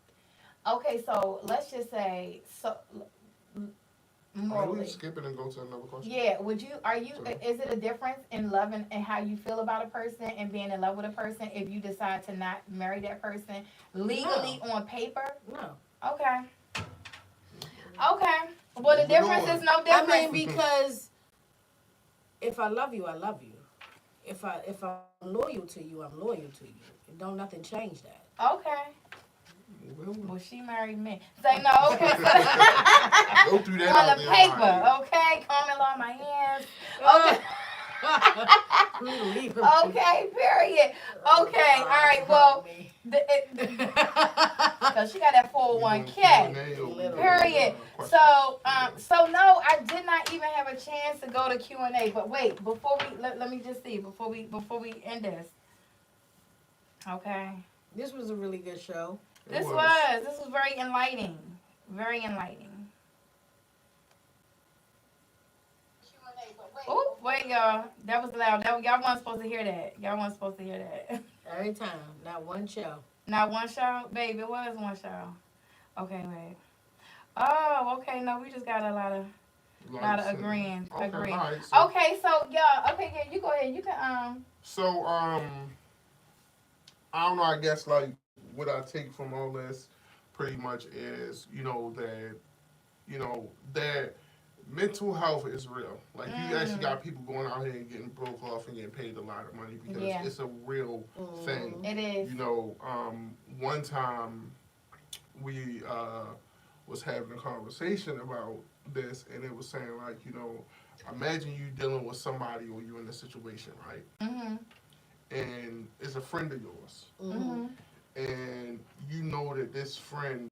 Okay, so let's just say so. I mean, we Morally, can skip it and go to another question. yeah. Would you? Are you? Sorry. Is it a difference in loving and how you feel about a person and being in love with a person if you decide to not marry that person legally on paper? No. Okay. Okay. Well, the Moving difference on. is no I difference. mean, because if I love you, I love you. If I'm loyal to you, I'm loyal to you. Don't nothing change that. Okay. Moving on. Well, she married me. Say no. Okay. Go through that On out the there, paper. Maya. Okay. Common law, my hands. Okay. Leave her. Okay. Period. Okay. All right. Well, because she got that We doing 401k. Q&A or we doing, Period. questions? So no, I did not even have a chance to go to Q&A. But wait, before we let me just see before we end this. Okay. This was a really good show. It This was very enlightening. Very enlightening. Oh, wait, y'all. That was loud. Y'all wasn't supposed to hear that. Y'all wasn't supposed to hear that. Every time, not one show. Not one show? Babe, it was one show. Okay, wait. Oh, okay. No, we just got a lot of agreeing. Okay, Agreeing. all right, so, Okay, so, y'all. Okay, yeah, you go ahead. You can, So, I don't know, I guess, like, what I take from all this pretty much is, that mental health is real. Like, you actually got people going out here and getting broke off and getting paid a lot of money because Yeah. it's a real thing. it is. One time we was having a conversation about this, and it was saying, like, imagine you dealing with somebody or you in a situation, right? Mm-hmm. And it's a friend of yours. Mm-hmm. And you know that this friend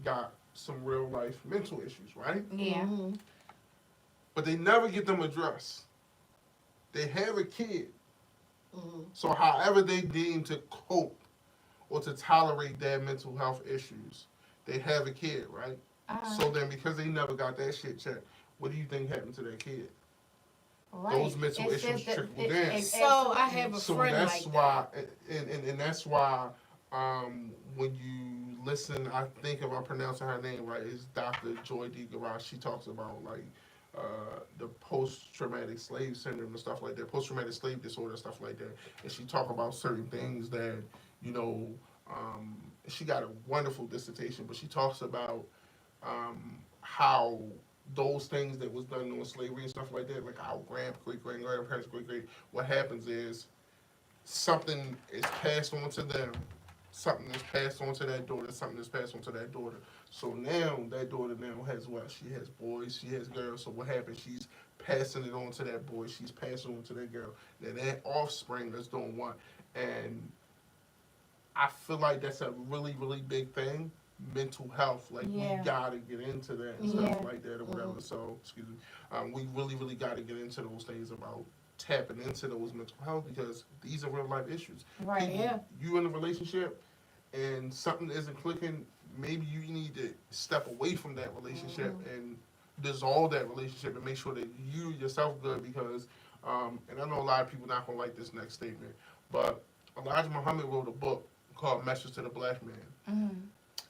got some real life mental issues, right? Yeah. Mm-hmm. But they never get them addressed. They have a kid. Mm-hmm. So however they deem to cope or to tolerate their mental health issues, they have a kid, right? So then because they never got that shit checked, what do you think happened to that kid? Right. Those mental It's issues just trickle down. So I have a So friend that's like why, that. and that's why, when you listen, I think if I'm pronouncing her name right, it's Dr. Joy D. Garage. She talks about like the post-traumatic slave syndrome and stuff like that, post-traumatic slave disorder and stuff like that. And she talk about certain things that she got a wonderful dissertation, but she talks about how those things that was done on slavery and stuff like that, like our grandparents, what happens is something is passed on to them, something is passed on to that daughter, something is passed on to that daughter. So now that daughter now has what? She has boys, she has girls. So what happens? She's passing it on to that boy, she's passing it on to that girl. Then that offspring is doing what? And I feel like that's a really, really big thing. Mental health, like we gotta get into that and stuff like that or whatever. So, excuse me, we really, really gotta get into those things about tapping into those mental health because these are real life issues. Right. People, you in a relationship and something isn't clicking, maybe you need to step away from that relationship and dissolve that relationship and make sure that you yourself good because, and I know a lot of people not gonna like this next statement, but Elijah Muhammad wrote a book called Message to the Black Man. Mm-hmm.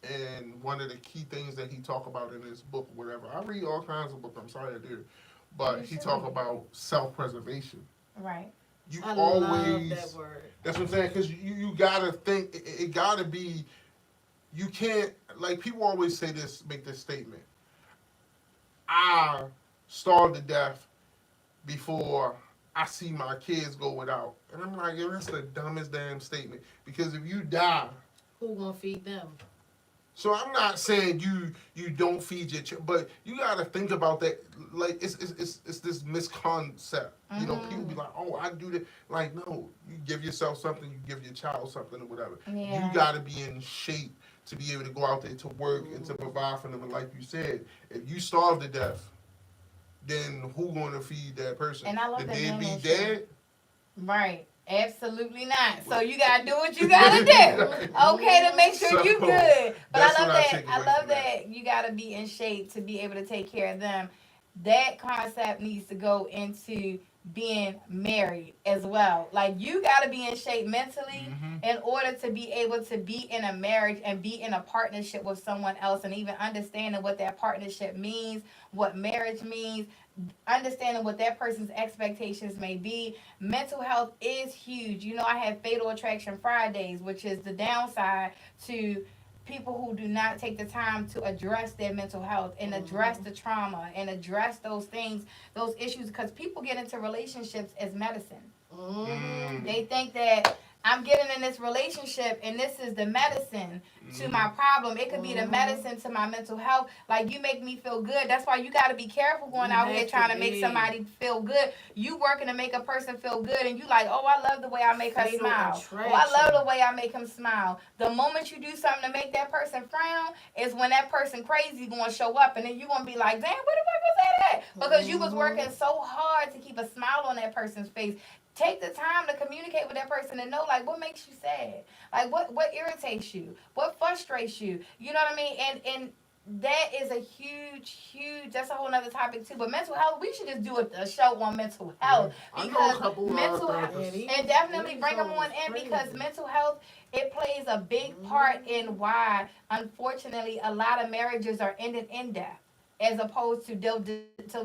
And one of the key things that he talk about in his book, whatever, I read all kinds of books. I'm sorry I do, but he talk about self-preservation. Right. You I always. love that word. That's what I'm saying. Because you gotta think. It gotta be. You can't like people always say this. Make this statement. I starve to death before I see my kids go without, and I'm like, yo, that's the dumbest damn statement. Because if you die. Who gonna feed them? So I'm not saying you don't feed your child, but you got to think about that. Like it's this misconcept. You know, people be like, oh, I do that. Like, no, you give yourself something, you give your child something or whatever. Yeah. You got to be in shape to be able to go out there to work and to provide for them. And like you said, if you starve to death, then who going to feed that person? And I love the that deadbeat man dad. Right. Absolutely not. So you gotta do what you gotta do, okay, to make sure you good. But I love that. I love that you gotta be in shape to be able to take care of them. That concept needs to go into being married as well. Like you gotta be in shape mentally in order to be able to be in a marriage and be in a partnership with someone else, and even understanding what that partnership means, what marriage means, understanding what that person's expectations may be. Mental health is huge. You know, I have Fatal Attraction Fridays, which is the downside to people who do not take the time to address their mental health and address the trauma and address those things, those issues, because people get into relationships as medicine. They think that I'm getting in this relationship and this is the medicine to my problem. It could be the medicine to my mental health. Like, you make me feel good. That's why you got to be careful going out here trying to make somebody feel good. You working to make a person feel good, and you like, oh, I love the way I make her smile. Oh, I love the way I make him smile. The moment you do something to make that person frown is when that person crazy going to show up, and then you going to be like, damn, where the fuck was that at? Because you was working so hard to keep a smile on that person's face. Take the time to communicate with that person and know, like, what makes you sad? Like, what irritates you? What frustrates you? You know what I mean? And that is a huge, that's a whole nother topic, too. But mental health, we should just do a show on mental health. Because mental health, and definitely bring them on in, because mental health, it plays a big part in why, unfortunately, a lot of marriages are ending in death, as opposed to till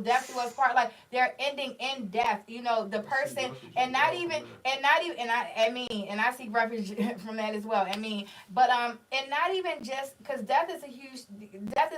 death do us part. Like, they're ending in death. You know, the person, and I seek refuge from that as well. I mean, but and not even just because death is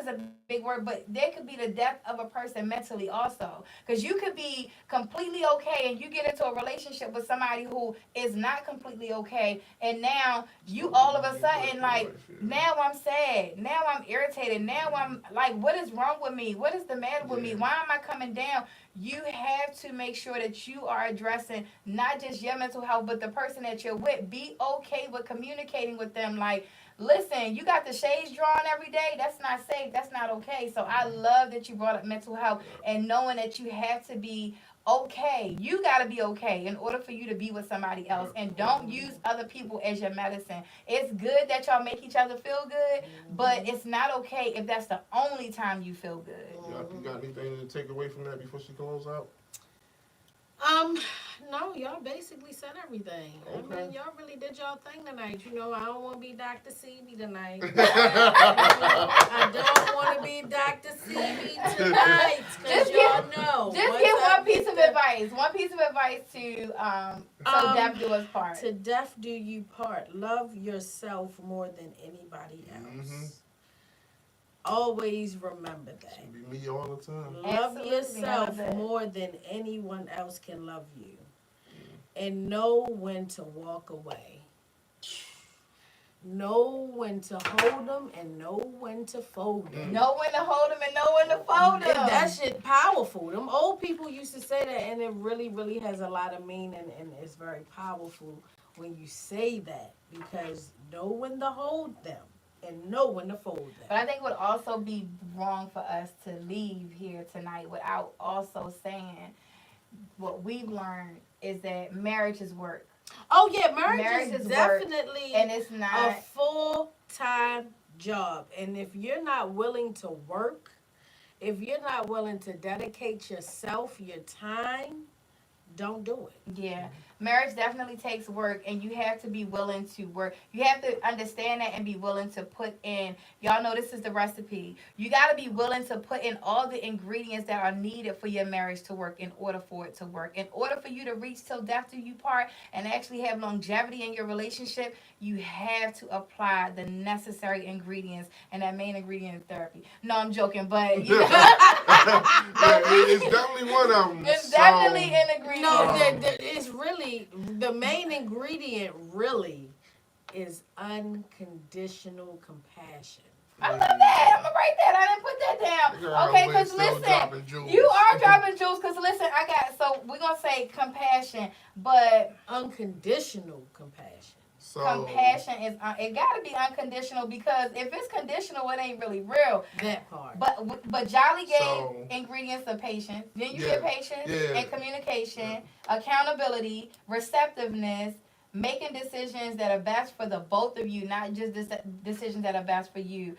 a big word, but there could be the death of a person mentally also. Because you could be completely okay, and you get into a relationship with somebody who is not completely okay, and now you all of a sudden, like, now I'm sad, now I'm irritated, now I'm like, what is wrong with me? What is the matter with me? Why am I coming down? You have to make sure that you are addressing not just your mental health, but the person that you're with. Be okay with communicating with them. Like, listen, you got the shades drawn every day. That's not safe. That's not okay. So I love that you brought up mental health and knowing that you have to be okay. You got to be okay in order for you to be with somebody else. And don't use other people as your medicine. It's good that y'all make each other feel good, but it's not okay if that's the only time you feel good. You got anything to take away from that before she close out? No, y'all basically said everything. Okay. I mean, y'all really did y'all thing tonight. You know, I don't want to be Dr. Sebi tonight. I don't want to be Dr. Sebi tonight, because y'all know. Just give one piece of advice. One piece of advice to till death do us part. To death do you part. Love yourself more than anybody else. Always remember that. It should be me all the time. Love yourself more than anyone else can love you. And know when to walk away. Know when to hold them and know when to fold them. Know when to hold them and know when to fold them. That shit powerful. Them old people used to say that, and it really, really has a lot of meaning, and it's very powerful when you say that, because know when to hold them and know when to fold them. But I think it would also be wrong for us to leave here tonight without also saying what we've learned is that marriage is work. Oh yeah, marriage is definitely work, and it's not a full-time job. And if you're not willing to work, if you're not willing to dedicate yourself, your time, don't do it. Yeah. Marriage definitely takes work, and you have to be willing to work. You have to understand that and be willing to put in. Y'all know this is the recipe. You got to be willing to put in all the ingredients that are needed for your marriage to work in order for it to work. In order for you to reach till death do you part and actually have longevity in your relationship, you have to apply the necessary ingredients, and that main ingredient is therapy. No, I'm joking, but you know. It's definitely one of them. It's definitely an ingredient. No, it's really, the main ingredient really is unconditional compassion. I love that. I'm going to write that. I didn't put that down. Girl, okay, because listen, you are dropping jewels. Because listen, so we're going to say compassion, but unconditional compassion. So compassion is it gotta be unconditional, because if it's conditional, it ain't really real. That part. But Jolly gave So- ingredients of patience. Then you Yeah. get patience Yeah. and communication, accountability, receptiveness, making decisions that are best for the both of you, not just decisions that are best for you.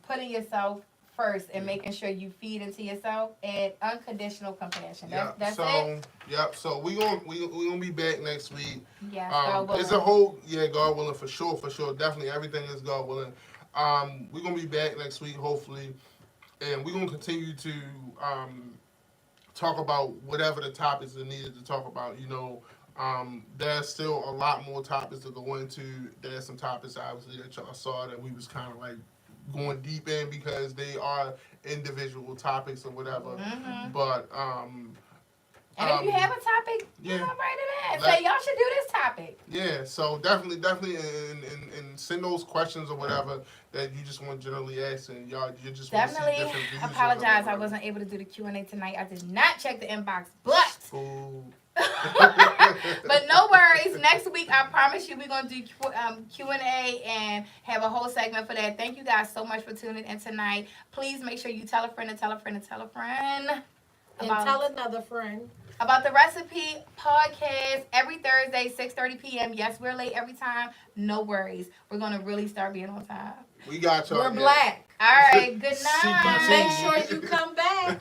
Putting yourself first and making sure you feed into yourself, and unconditional compassion. That's so, it. Yep. So we gonna be back next week. Yes, God willing. It's a whole God willing, for sure, definitely everything is God willing. We're gonna be back next week, hopefully, and we're gonna continue to talk about whatever the topics are needed to talk about. There's still a lot more topics to go into. There's some topics obviously that y'all saw that we was kind of like going deep in because they are individual topics or whatever. Mm-hmm. But And if you have a topic, yeah. write it in. Say, y'all should do this topic. Yeah, so definitely, and send those questions or whatever that you just want to generally ask, and you just want to see Definitely different views. apologize. I wasn't able to do the Q&A tonight. I did not check the inbox, but Ooh. but no worries. Next week, I promise you, we're gonna do Q&A and have a whole segment for that. Thank you guys so much for tuning in tonight. Please make sure you tell a friend and tell a friend and tell a friend. And tell another friend. About the Recipe Podcast every Thursday, 6:30 p.m. Yes, we're late every time. No worries. We're going to really start being on time. We got y'all. We're black. All right. Good night. Make sure you come back.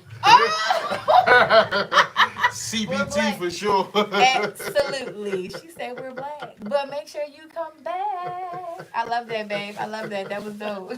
CBT for sure. Absolutely. She said we're black. But make sure you come back. I love that, babe. I love that. That was dope.